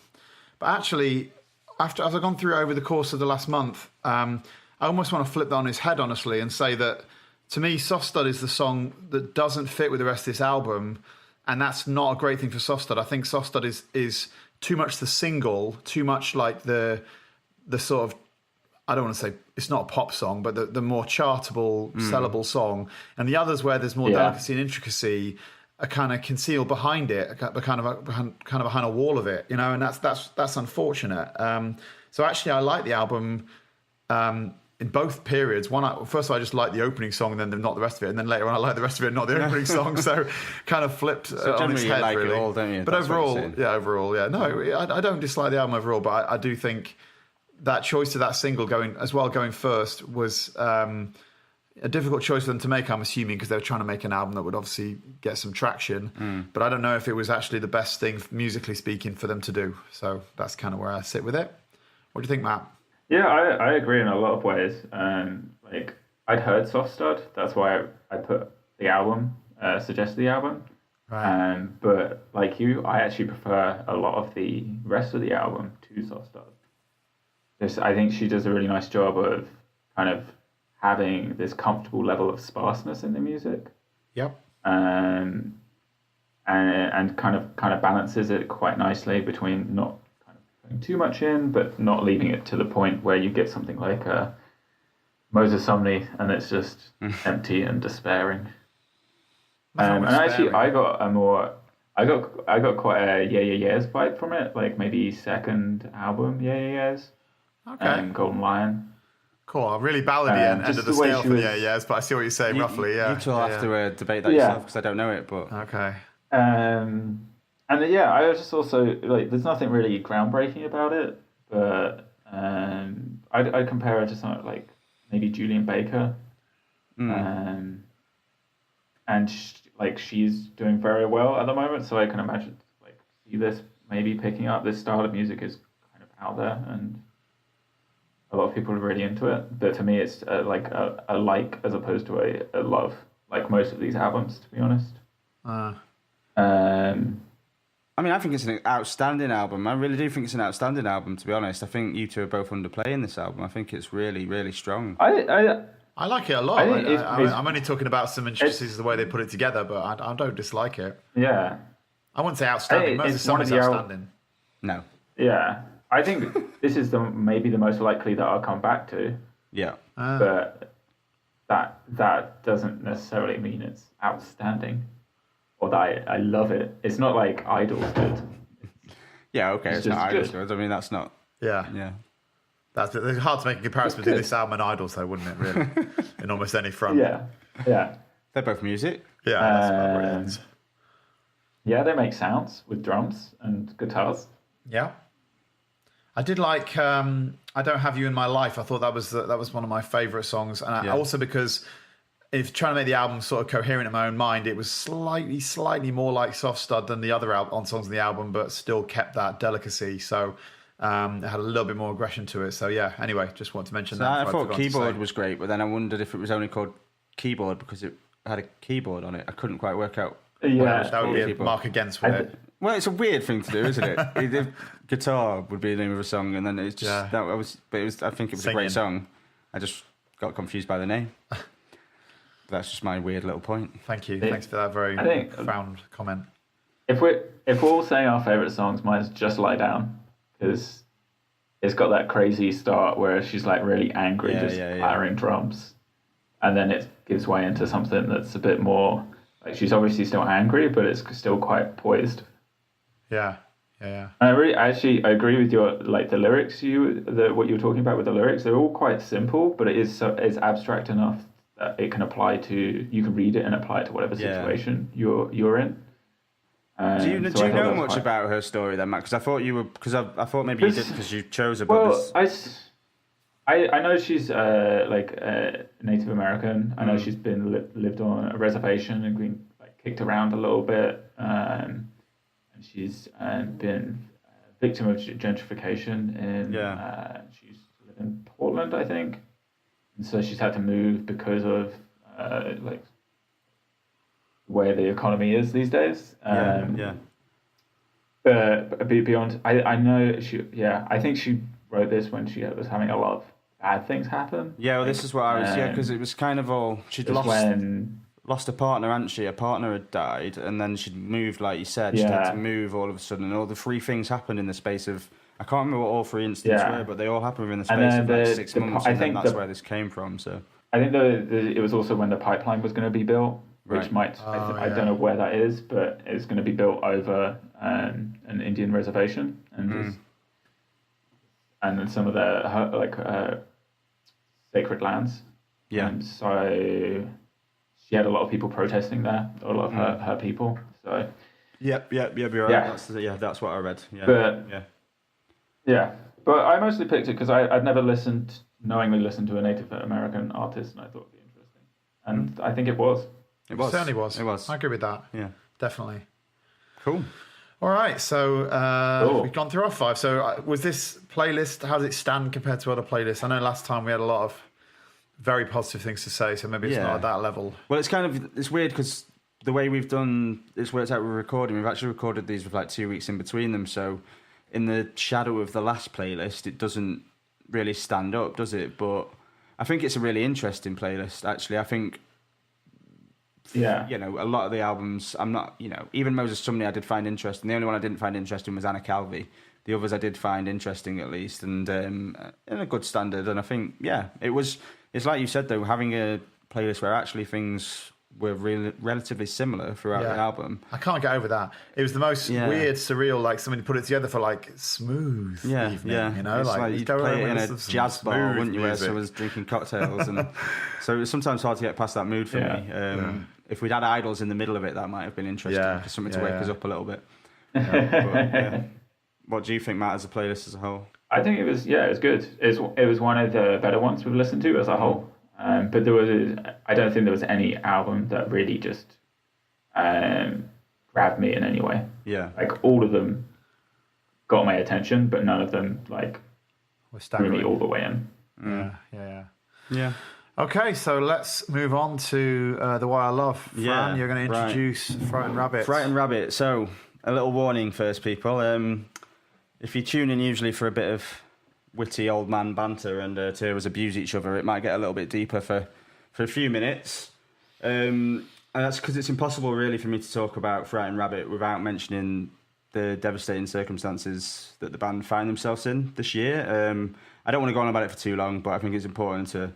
But actually, as I've gone through over the course of the last month, I almost want to flip that on its head, honestly, and say that, to me, Soft Stud is the song that doesn't fit with the rest of this album, and that's not a great thing for Soft Stud. I think Soft Stud is too much the single, too much like the sort of, I don't want to say, it's not a pop song, but the more chartable, sellable song. And the others where there's more delicacy and intricacy are kind of concealed behind it, kind of behind a wall of it, and that's unfortunate. So actually, I like the album in both periods. First of all, I just like the opening song, and then not the rest of it, and then later on, I like the rest of it, not the opening song. So kind of flipped on its head, like really. It all, don't you? But That's overall, yeah. No, I don't dislike the album overall, but I do think that choice of that single going first was a difficult choice for them to make, I'm assuming, because they were trying to make an album that would obviously get some traction. But I don't know if it was actually the best thing, musically speaking, for them to do. So that's kind of where I sit with it. What do you think, Matt? Yeah, I agree in a lot of ways. Like, I'd heard Soft Stud. That's why I put the album, suggested the album. Right. But like you, I actually prefer a lot of the rest of the album to Soft Stud. I think she does a really nice job of kind of having this comfortable level of sparseness in the music. Yep. And kind of balances it quite nicely between not kind of putting too much in, but not leaving it to the point where you get something like Moses Sumney and it's just empty and despairing. And actually, I got quite a Yeah Yeah Yeahs vibe from it, like maybe second album Yeah Yeah Yeahs, Okay. Golden Lion. Cool. Really ballady end of the way scale she for was- Yeah Yeahs, but I see what you're saying roughly. Yeah. You two will have to debate that Yeah. yourself because I don't know it. But Okay. And yeah, I was just also like, there's nothing really groundbreaking about it, but I'd compare it to something like maybe Julian Baker, and she's doing very well at the moment. So I can imagine like see this maybe picking up. This style of music is kind of out there, and a lot of people are really into it. But for me, it's like a like as opposed to a love, like most of these albums, to be honest. I mean, I think it's an outstanding album. I really do think it's an outstanding album, to be honest. I think you two are both underplaying this album. I think it's really, really strong. I like it a lot. I think I'm only talking about some intricacies of the way they put it together, but I don't dislike it. Yeah. I wouldn't say outstanding. Most of It's one of something's the outstanding. No. Yeah. I think this is maybe the most likely that I'll come back to, Yeah. but that doesn't necessarily mean it's outstanding or that I love it. It's not like Idol's good. Yeah, okay. It's just not good. Idol's good. I mean, that's not... Yeah. Yeah. It's hard to make a comparison between this album and Idols, though, wouldn't it, really? In almost any front. Yeah. They're both music. Yeah, that's about where it ends. Yeah, they make sounds with drums and guitars. Yeah. I did like I Don't Have You in My Life. I thought that was one of my favourite songs. And also because if trying to make the album sort of coherent in my own mind, it was slightly more like Soft Stud than the other songs in the album, but still kept that delicacy. So it had a little bit more aggression to it. So yeah, anyway, just wanted to mention that. I thought Keyboard was great, but then I wondered if it was only called Keyboard because it had a keyboard on it. I couldn't quite work out. Yeah. That would be a Keyboard. mark against with it. Well, it's a weird thing to do, isn't it? If Guitar would be the name of a song, and then it's just I think it was a great song. I just got confused by the name. That's just my weird little point. Thank you. Thanks for that very profound comment. If we're all saying our favourite songs, mine's Just Lie Down, because it's got that crazy start where she's like really angry, blaring drums, and then it gives way into something that's a bit more like she's obviously still angry, but it's still quite poised. Yeah. And I agree with your like the lyrics. What you were talking about with the lyrics, they're all quite simple, but it's abstract enough that it can apply to. You can read it and apply it to whatever situation you're in. Do you know much about her story then, Matt? Because I thought I thought maybe you did because you chose her. Well, I know she's Native American. I know she's been lived on a reservation and been like kicked around a little bit, and she's been a victim of gentrification. She's lived in Portland, I think, and so she's had to move because of the way the economy is these days. But beyond, I know I think she wrote this when she was having a lot of bad things happen. Yeah, well, this is what I was. Because it was kind of all she'd lost a partner, hadn't she? Her partner had died, and then she'd moved, like you said. She'd had to move all of a sudden, and all the three things happened in the space of. I can't remember what all three incidents were, but they all happened within the space of like 6 months. I think that's where this came from. So I think it was also when the pipeline was going to be built, which might I don't know where that is, but it's going to be built over an Indian reservation, and then some of the sacred lands. Yeah. And so she had a lot of people protesting there, a lot of her people. So. Yep. You're right. That's what I read. But I mostly picked it because I'd never knowingly listened to a Native American artist, and I thought it'd be interesting. And I think it was. It certainly was. It was. I agree with that. Yeah. Definitely. Cool. All right, so we've gone through our 5. So was this playlist, how does it stand compared to other playlists? I know last time we had a lot of very positive things to say, so maybe it's not at that level. Well, it's weird because the way we've done, it's worked out with recording. We've actually recorded these with like 2 weeks in between them, so in the shadow of the last playlist, it doesn't really stand up, does it? But I think it's a really interesting playlist, actually. I think, Yeah. you know, a lot of the albums, I'm not, you know, even Moses Sumney I did find interesting. The only one I didn't find interesting was Anna Calvi. The others I did find interesting, at least, and in a good standard. And I think, yeah, it's like you said, though, having a playlist where actually things were really relatively similar throughout the album. I can't get over that. It was the most weird, surreal, like somebody put it together for like smooth evening, you know? It's like you'd play it in a jazz bar, wouldn't you, where music. someone's drinking cocktails. And so it was sometimes hard to get past that mood for me. If we'd had idols in the middle of it, that might have been interesting, for something to wake us up a little bit. What do you think, Matt, as a playlist as a whole? I think it was good. It was one of the better ones we've listened to as a whole. But I don't think there was any album that really just grabbed me in any way. Yeah. Like all of them got my attention, but none of them like drew me all the way in. Yeah. Okay, so let's move on to the Why I Love. Fran, you're going to introduce Frightened Rabbit. Frightened Rabbit. So, a little warning first, people. If you tune in usually for a bit of witty old man banter and to hear us abuse each other, it might get a little bit deeper for a few minutes. And that's because it's impossible, really, for me to talk about Frightened Rabbit without mentioning the devastating circumstances that the band find themselves in this year. I don't want to go on about it for too long, but I think it's important to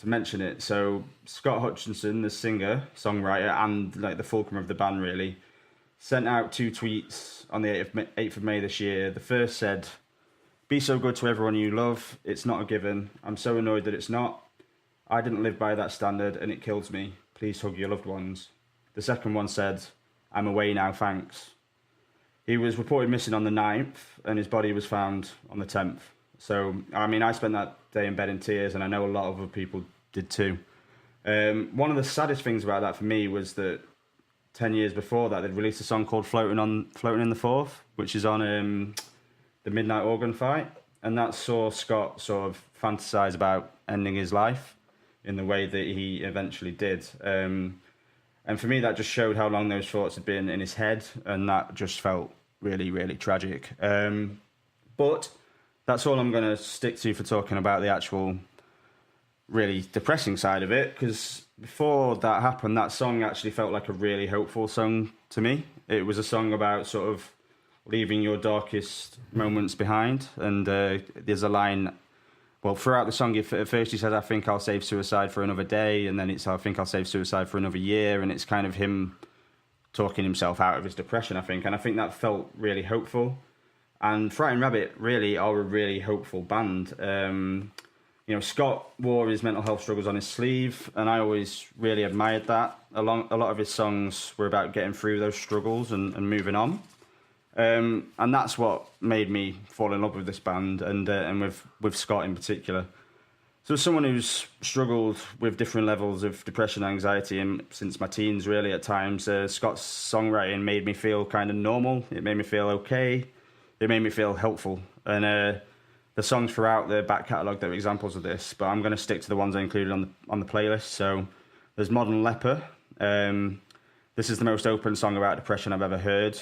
mention it. So Scott Hutchinson, the singer, songwriter, and like the fulcrum of the band, really, sent out 2 tweets on the 8th of May this year. The first said, "Be so good to everyone you love. It's not a given. I'm so annoyed that it's not. I didn't live by that standard and it kills me. Please hug your loved ones." The second one said, "I'm away now, thanks." He was reported missing on the 9th and his body was found on the 10th. So, I mean, I spent that day in bed in tears, and I know a lot of other people did too. One of the saddest things about that for me was that 10 years before that, they'd released a song called Floating in the Fourth, which is on the Midnight Organ Fight. And that saw Scott sort of fantasize about ending his life in the way that he eventually did. And for me, that just showed how long those thoughts had been in his head, and that just felt really, really tragic. But that's all I'm going to stick to for talking about the actual really depressing side of it, because before that happened, that song actually felt like a really hopeful song to me. It was a song about sort of leaving your darkest moments behind, and there's a line, well, throughout the song, at first he says, "I think I'll save suicide for another day," and then it's, "I think I'll save suicide for another year," and it's kind of him talking himself out of his depression, I think, and I think that felt really hopeful. And Frightened Rabbit really are a really hopeful band. You know, Scott wore his mental health struggles on his sleeve, and I always really admired that. A lot of his songs were about getting through those struggles and moving on. And that's what made me fall in love with this band, and with Scott in particular. So as someone who's struggled with different levels of depression, anxiety, and since my teens, really, at times, Scott's songwriting made me feel kind of normal. It made me feel okay. It made me feel helpful. And the songs throughout the back catalogue, they're examples of this, but I'm going to stick to the ones I included on the playlist. So there's Modern Leper. This is the most open song about depression I've ever heard,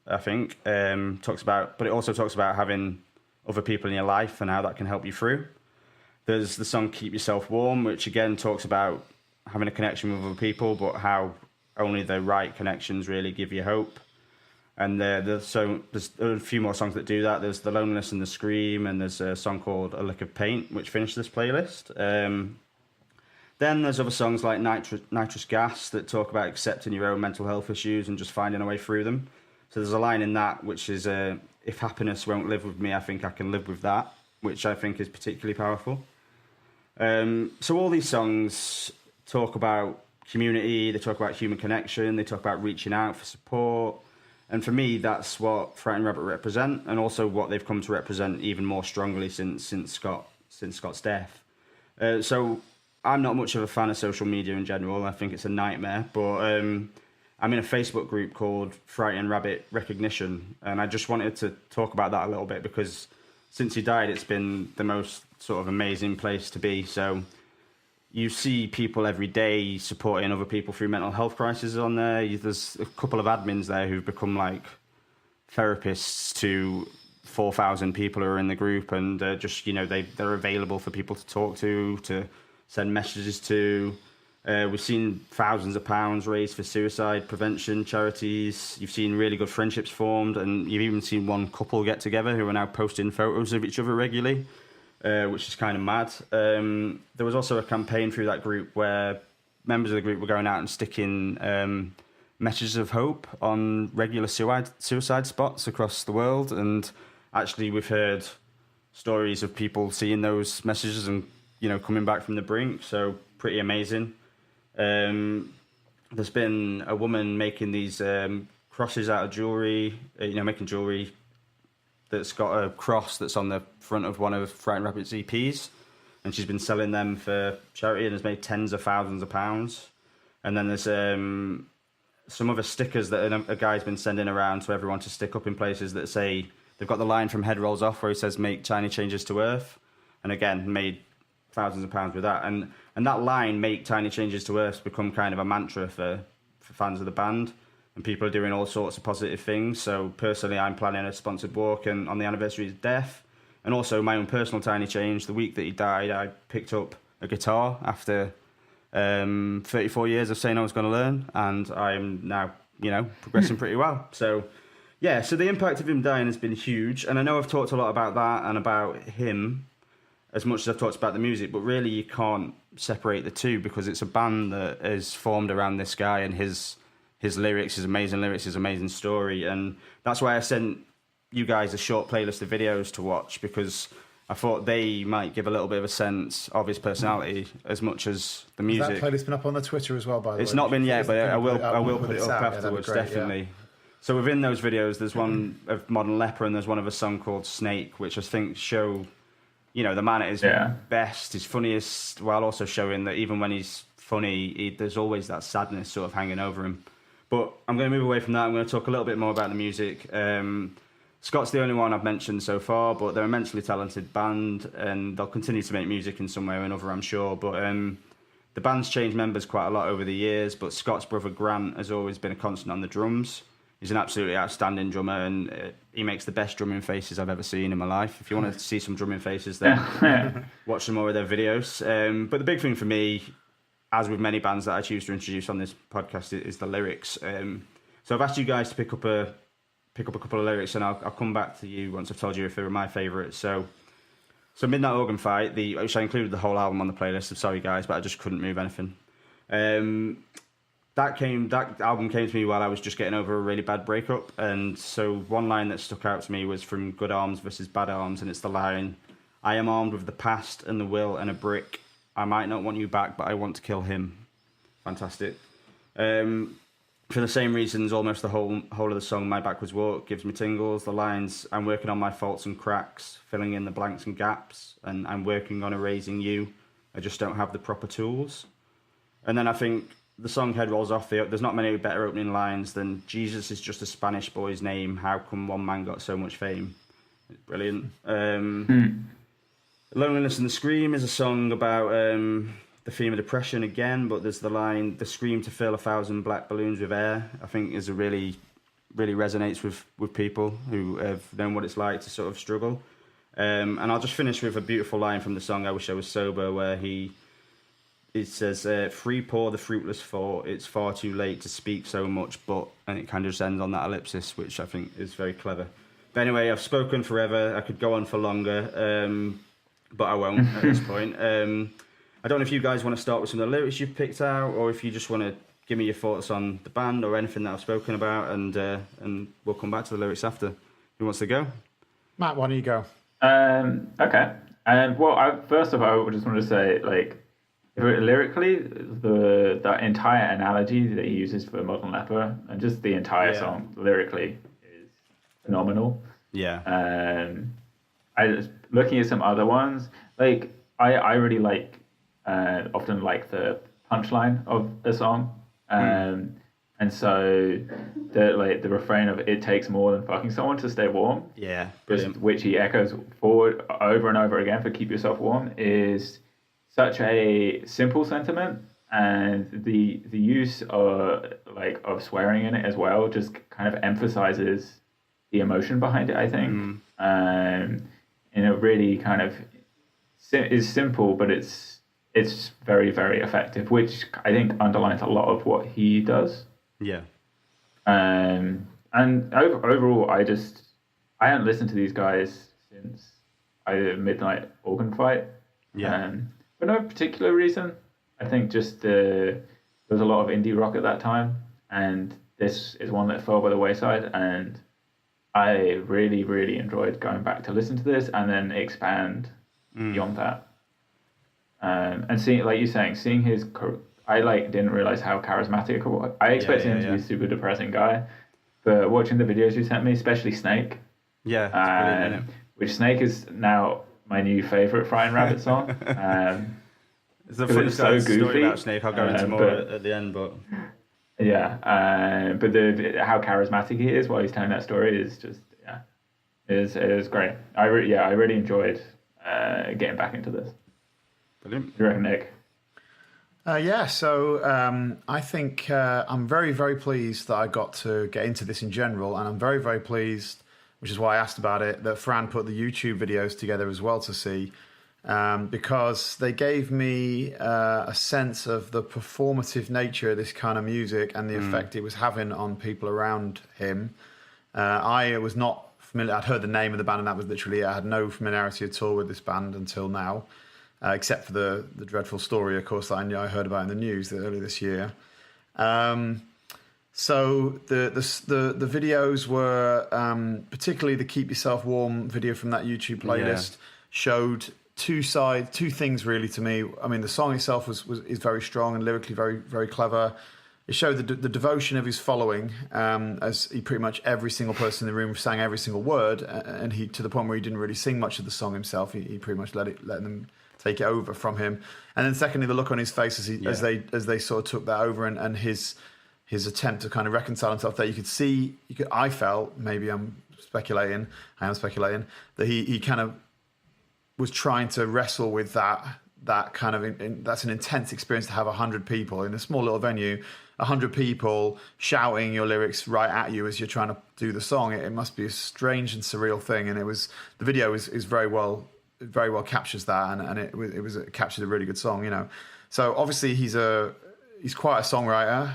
I think. But it also talks about having other people in your life and how that can help you through. There's the song Keep Yourself Warm, which again talks about having a connection with other people, but how only the right connections really give you hope. And there's a few more songs that do that. There's The Loneliness and the Scream, and there's a song called A Lick of Paint, which finished this playlist. Then there's other songs like Nitrous Gas that talk about accepting your own mental health issues and just finding a way through them. So there's a line in that which is, "If happiness won't live with me, I think I can live with that," which I think is particularly powerful. So all these songs talk about community, they talk about human connection, they talk about reaching out for support. And for me, that's what Frightened Rabbit represent, and also what they've come to represent even more strongly since Scott's death. So I'm not much of a fan of social media in general. I think it's a nightmare. But I'm in a Facebook group called Frightened Rabbit Recognition, and I just wanted to talk about that a little bit because since he died, it's been the most sort of amazing place to be. So you see people every day supporting other people through mental health crises on there. There's a couple of admins there who've become like therapists to 4,000 people who are in the group, and just they're available for people to talk to send messages to. We've seen thousands of pounds raised for suicide prevention charities. You've seen really good friendships formed, and you've even seen one couple get together who are now posting photos of each other regularly, which is kind of mad. There was also a campaign through that group where members of the group were going out and sticking messages of hope on regular suicide spots across the world, and actually we've heard stories of people seeing those messages and coming back from the brink. So pretty amazing. There's been a woman making these crosses out of jewelry, making jewelry that's got a cross that's on the front of one of Frightened Rabbit's EPs, and she's been selling them for charity and has made tens of thousands of pounds. And then there's some other stickers that a guy's been sending around to everyone to stick up in places that say, they've got the line from Head Rolls Off where he says, "Make tiny changes to Earth," and again made thousands of pounds with that. And that line, "Make tiny changes to Earth," has become kind of a mantra for fans of the band, and people are doing all sorts of positive things. So personally, I'm planning a sponsored walk and on the anniversary of his death, and also my own personal tiny change. The week that he died, I picked up a guitar after 34 years of saying I was going to learn, and I'm now progressing pretty well. So yeah, so the impact of him dying has been huge, and I know I've talked a lot about that and about him as much as I've talked about the music, but really you can't separate the two, because it's a band that is formed around this guy and his lyrics, his amazing story. And that's why I sent you guys a short playlist of videos to watch, because I thought they might give a little bit of a sense of his personality as much as the music. Has that playlist been up on the Twitter as well, by the way? It's not been yet, but I will put it up out. afterwards, Yeah, that'd be great, definitely. yeah. So within those videos, there's one of Modern Leper, and there's one of a song called Snake, which I think show the man at his best, his funniest, while also showing that even when he's funny, there's always that sadness sort of hanging over him. But I'm going to move away from that. I'm going to talk a little bit more about the music. Scott's the only one I've mentioned so far, but they're an immensely talented band, and they'll continue to make music in some way or another, I'm sure. But the band's changed members quite a lot over the years, but Scott's brother Grant has always been a constant on the drums. He's an absolutely outstanding drummer, and he makes the best drumming faces I've ever seen in my life. If you want to see some drumming faces, then watch some more of their videos. But the big thing for me, as with many bands that I choose to introduce on this podcast, is the lyrics. So I've asked you guys to pick up a couple of lyrics, and I'll come back to you once I've told you if they were my favourites. So Midnight Organ Fight, which I included the whole album on the playlist. I'm sorry guys, but I just couldn't move anything. That album came to me while I was just getting over a really bad breakup, and so one line that stuck out to me was from Good Arms versus Bad Arms, and it's the line, "I am armed with the past and the will and a brick. I might not want you back, but I want to kill him." Fantastic. For the same reasons, almost the whole of the song, "My Backwards Walk," gives me tingles. The lines, "I'm working on my faults and cracks, filling in the blanks and gaps, and I'm working on erasing you. I just don't have the proper tools." And then I think the song Head Rolls Off, there's not many better opening lines than, "Jesus is just a Spanish boy's name. How come one man got so much fame?" Brilliant. Loneliness and the Scream is a song about the theme of depression again, but there's the line, "The scream to fill 1,000 black balloons with air," I think is a really resonates with people who have known what it's like to sort of struggle. And I'll just finish with a beautiful line from the song "I Wish I Was Sober," where it says, "Free pour the fruitless thought, it's far too late to speak so much, but," and it kind of just ends on that ellipsis, which I think is very clever. But anyway, I've spoken forever. I could go on for longer, but I won't at this point. I don't know if you guys want to start with some of the lyrics you've picked out, or if you just want to give me your thoughts on the band or anything that I've spoken about, and we'll come back to the lyrics after. Who wants to go? Matt, why don't you go? Okay. Well, first of all, I just want to say, lyrically, that entire analogy that he uses for Modern Leper, and just the entire song lyrically, is phenomenal. Yeah. Looking at some other ones, I really often like the punchline of a song, and so the refrain of "It takes more than fucking someone to stay warm," which he echoes forward over and over again for "Keep yourself warm," is such a simple sentiment, and the use of swearing in it as well just kind of emphasizes the emotion behind it, I think. in a really kind of is simple, but it's very, very effective, which I think underlines a lot of what he does. Yeah. And overall, I hadn't listened to these guys since either Midnight Organ Fight. Yeah. For no particular reason. I think just there was a lot of indie rock at that time, and this is one that fell by the wayside, and I really, really enjoyed going back to listen to this and then expand beyond that. And seeing, like you're saying, seeing his, I didn't realize how charismatic. I expected him to be a super depressing guy, but watching the videos you sent me, especially Snake, which Snake is now my new favorite Frying Rabbit song. It's a funny so story goofy, about Snake. I'll go into more at the end, but yeah, but how charismatic he is while he's telling that story is just it is great. I really enjoyed getting back into this. Brilliant. What do you reckon, Nick? So I think I'm very, very pleased that I got to get into this in general, and I'm very, very pleased, which is why I asked about it, that Fran put the YouTube videos together as well to see, because they gave me a sense of the performative nature of this kind of music and the effect it was having on people around him. I was not familiar. I'd heard the name of the band, and that was literally it. I had no familiarity at all with this band until now. Except for the dreadful story, of course, that I heard about in the news earlier this year. So the videos were particularly the "Keep Yourself Warm" video from that YouTube playlist showed two things really to me. I mean, the song itself is very strong and lyrically very, very clever. It showed the devotion of his following, as he pretty much every single person in the room sang every single word, and he to the point where he didn't really sing much of the song himself. He pretty much let them take it over from him. And then secondly, the look on his face as they sort of took that over, and his attempt to kind of reconcile himself there. I felt, maybe I am speculating, that he kind of was trying to wrestle with that kind of, that's an intense experience to have 100 people in a small little venue, 100 people shouting your lyrics right at you as you're trying to do the song. It must be a strange and surreal thing. And the video is very well captures that, and it captured a really good song, you know. So obviously he's quite a songwriter.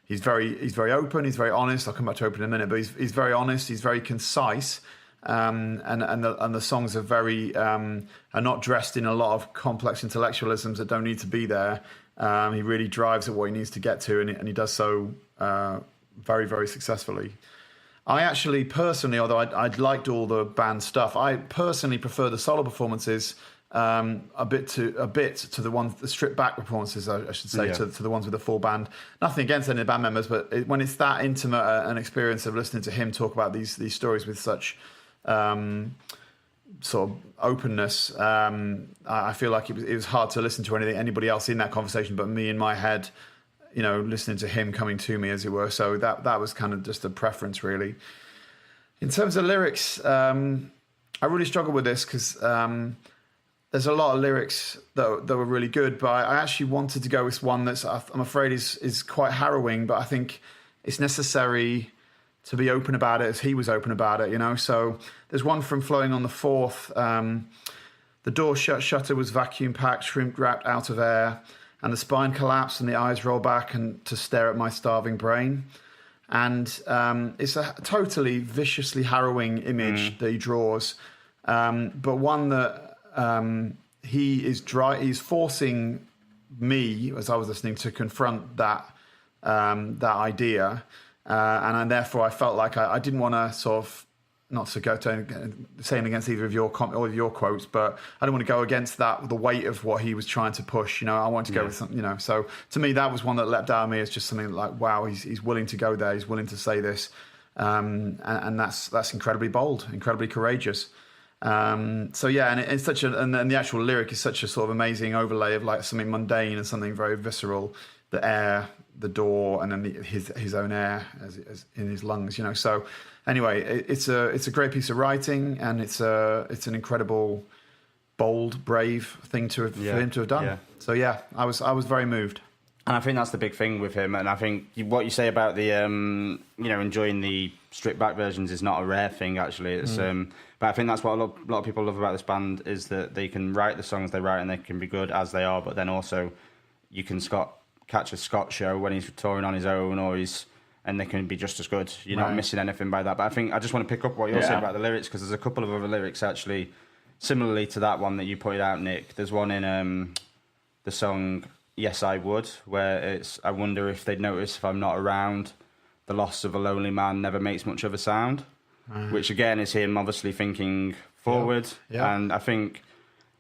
He's very open. He's very honest. I'll come back to open in a minute, but he's very honest. He's very concise, and the songs are not dressed in a lot of complex intellectualisms that don't need to be there. He really drives at what he needs to get to, and he does so very, very successfly. I actually personally, although I'd liked all the band stuff, I personally prefer the solo performances a bit to the stripped back performances, I should say, to the ones with the full band. Nothing against any of the band members, but when it's that intimate an experience of listening to him talk about these stories with such sort of openness, I feel like it was hard to listen to anybody else in that conversation but me in my head, you know, listening to him coming to me, as it were. So that was kind of just a preference, really. In terms of lyrics, I really struggled with this because there's a lot of lyrics that were really good, but I actually wanted to go with one that's, I'm afraid, is quite harrowing, but I think it's necessary to be open about it as he was open about it, you know. So there's one from Flowing on the Fourth. The door shutter was vacuum packed, shrimp wrapped out of air, and the spine collapsed and the eyes roll back and to stare at my starving brain. And it's a totally viciously harrowing image that he draws, but one that he's forcing me, as I was listening, to confront that idea, and therefore I felt like I didn't want to sort of, not to go to saying against either of your quotes, but I don't want to go against the weight of what he was trying to push. You know, I wanted to go with something, you know. So to me, that was one that leapt out of me as just something like, wow, he's willing to go there, he's willing to say this, and that's incredibly bold, incredibly courageous. So yeah, and it's such and the actual lyric is such a sort of amazing overlay of like something mundane and something very visceral. The air, the door, and then his own air as in his lungs, you know. So anyway, it's a great piece of writing, and it's an incredible, bold, brave thing for him to have done. Yeah. So yeah, I was very moved. And I think that's the big thing with him. And I think what you say about the, enjoying the stripped back versions is not a rare thing, actually. It's, but I think that's what a lot of people love about this band is that they can write the songs they write and they can be good as they are. But then also you can catch a Scott show when he's touring on his own and they can be just as good. You're not missing anything by that. But I think I just want to pick up what you're saying about the lyrics because there's a couple of other lyrics actually similarly to that one that you pointed out, Nick. There's one in the song Yes, I Would, where it's, I wonder if they'd notice if I'm not around, the loss of a lonely man never makes much of a sound, which again is him obviously thinking forward. Yeah. And I think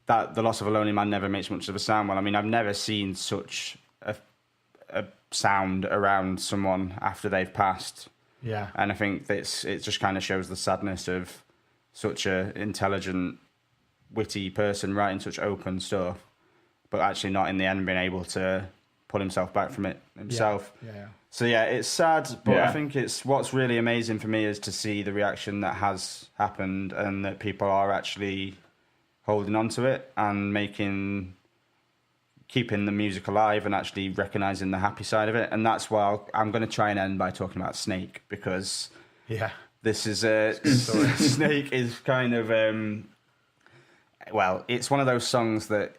that the loss of a lonely man never makes much of a sound. Well, I mean, I've never seen such a sound around someone after they've passed. Yeah. And I think it just kind of shows the sadness of such a intelligent, witty person writing such open stuff, but actually not in the end being able to pull himself back from it himself. Yeah. So yeah, it's sad, but I think it's what's really amazing for me is to see the reaction that has happened and that people are actually holding on to it and keeping the music alive and actually recognising the happy side of it. And that's why I'm going to try and end by talking about Snake because this is Snake is kind of it's one of those songs that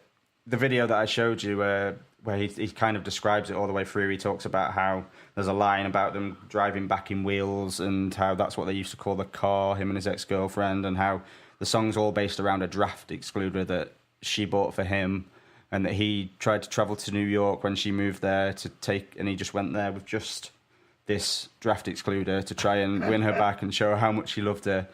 the video that I showed you where he kind of describes it all the way through. He talks about how there's a line about them driving back in wheels and how that's what they used to call the car, him and his ex-girlfriend, and how the song's all based around a draft excluder that she bought for him and that he tried to travel to New York when she moved there and he just went there with just this draft excluder to try and win her back and show her how much he loved her.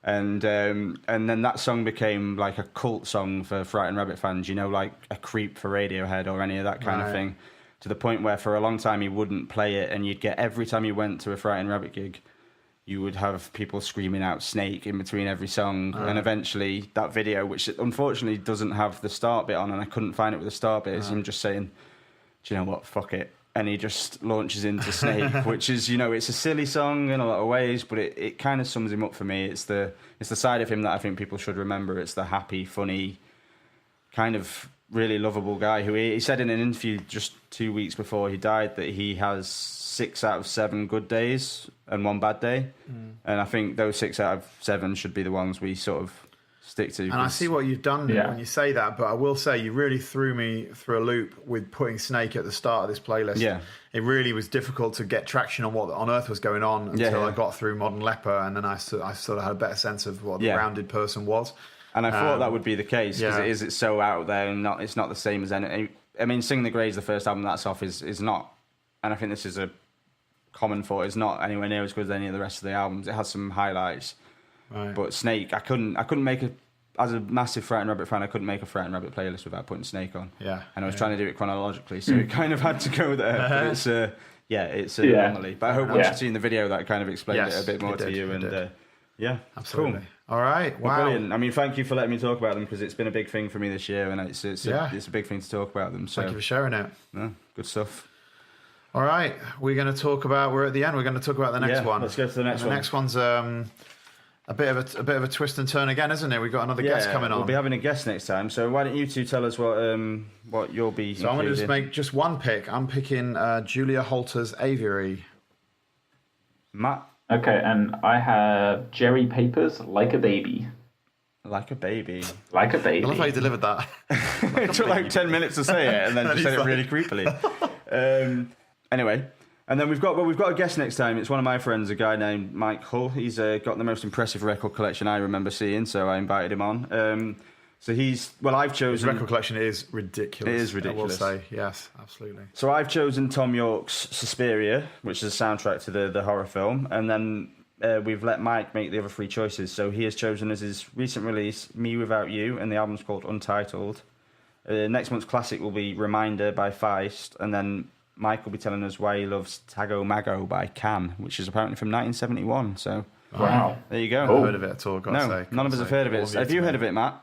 And then that song became like a cult song for Frightened Rabbit fans, like a Creep for Radiohead or any of that kind of thing, to the point where for a long time he wouldn't play it, and you'd get every time you went to a Frightened Rabbit gig, you would have people screaming out Snake in between every song, and eventually that video, which unfortunately doesn't have the start bit on, and I couldn't find it with the start bit, is him just saying, do you know what, fuck it. And he just launches into Snake, which is, it's a silly song in a lot of ways, but it kind of sums him up for me. It's the side of him that I think people should remember. It's the happy, funny, kind of really lovable guy who he said in an interview just 2 weeks before he died that he has 6 out of 7 good days and 1 bad day. And I think those 6 out of 7 should be the ones we sort of stick to. And I see what you've done when you say that, but I will say you really threw me through a loop with putting Snake at the start of this playlist. Yeah. It really was difficult to get traction on what on earth was going on until I got through Modern Leper, and then I sort of had a better sense of what the grounded person was. And I thought that would be the case because it's so out there and it's not the same as any. I mean, Sing the Grey's the first album that's off is not, and I think this is a common thought, is not anywhere near as good as any of the rest of the albums. It has some highlights. Right. But Snake, I couldn't make as a massive Frightened Rabbit fan, I couldn't make a Frightened Rabbit playlist without putting Snake on. Yeah. And I was trying to do it chronologically, so it kind of had to go there. But it's an anomaly. But I hope once you've seen the video, that kind of explained it a bit more to you. And absolutely. Cool. All right. Wow. Well, brilliant. I mean, thank you for letting me talk about them because it's been a big thing for me this year, and it's a big thing to talk about them. So thank you for sharing it. Yeah, good stuff. All right, we're at the end. We're going to talk about the next one. Let's go to the next one. The next one's a bit of a twist and turn again, isn't it? We've got another guest coming on. We'll be having a guest next time. So why don't you two tell us what you'll be? So I'm going to just make just one pick. I'm picking Julia Holter's Aviary. Matt. Okay, and I have Jerry Papers, Like a Baby. Like a baby. Like a baby. I love how you delivered that. It took like 10 minutes to say it, and then just said it really creepily. Anyway, and then we've got a guest next time. It's one of my friends, a guy named Mike Hull. He's got the most impressive record collection I remember seeing, so I invited him on. So I've chosen... His record collection is ridiculous. It is ridiculous. I will say, yes, absolutely. So I've chosen Tom York's Suspiria, which is a soundtrack to the horror film, and then we've let Mike make the other 3 choices. So he has chosen as his recent release, Me Without You, and the album's called Untitled. Next month's classic will be Reminder by Feist, and then Mike will be telling us why he loves Tago Mago by Can, which is apparently from 1971. So wow, there you go. I've heard of it at all. None of us have heard of it. Have you heard of it, Matt?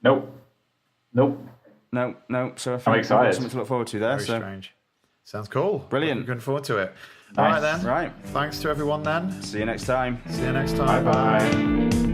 Nope. No. So I think I'm excited. We've got something to look forward to there. Very strange. Sounds cool. Brilliant. Looking forward to it. Nice. All right then. Right. Thanks to everyone then. See you next time. See you next time. Bye.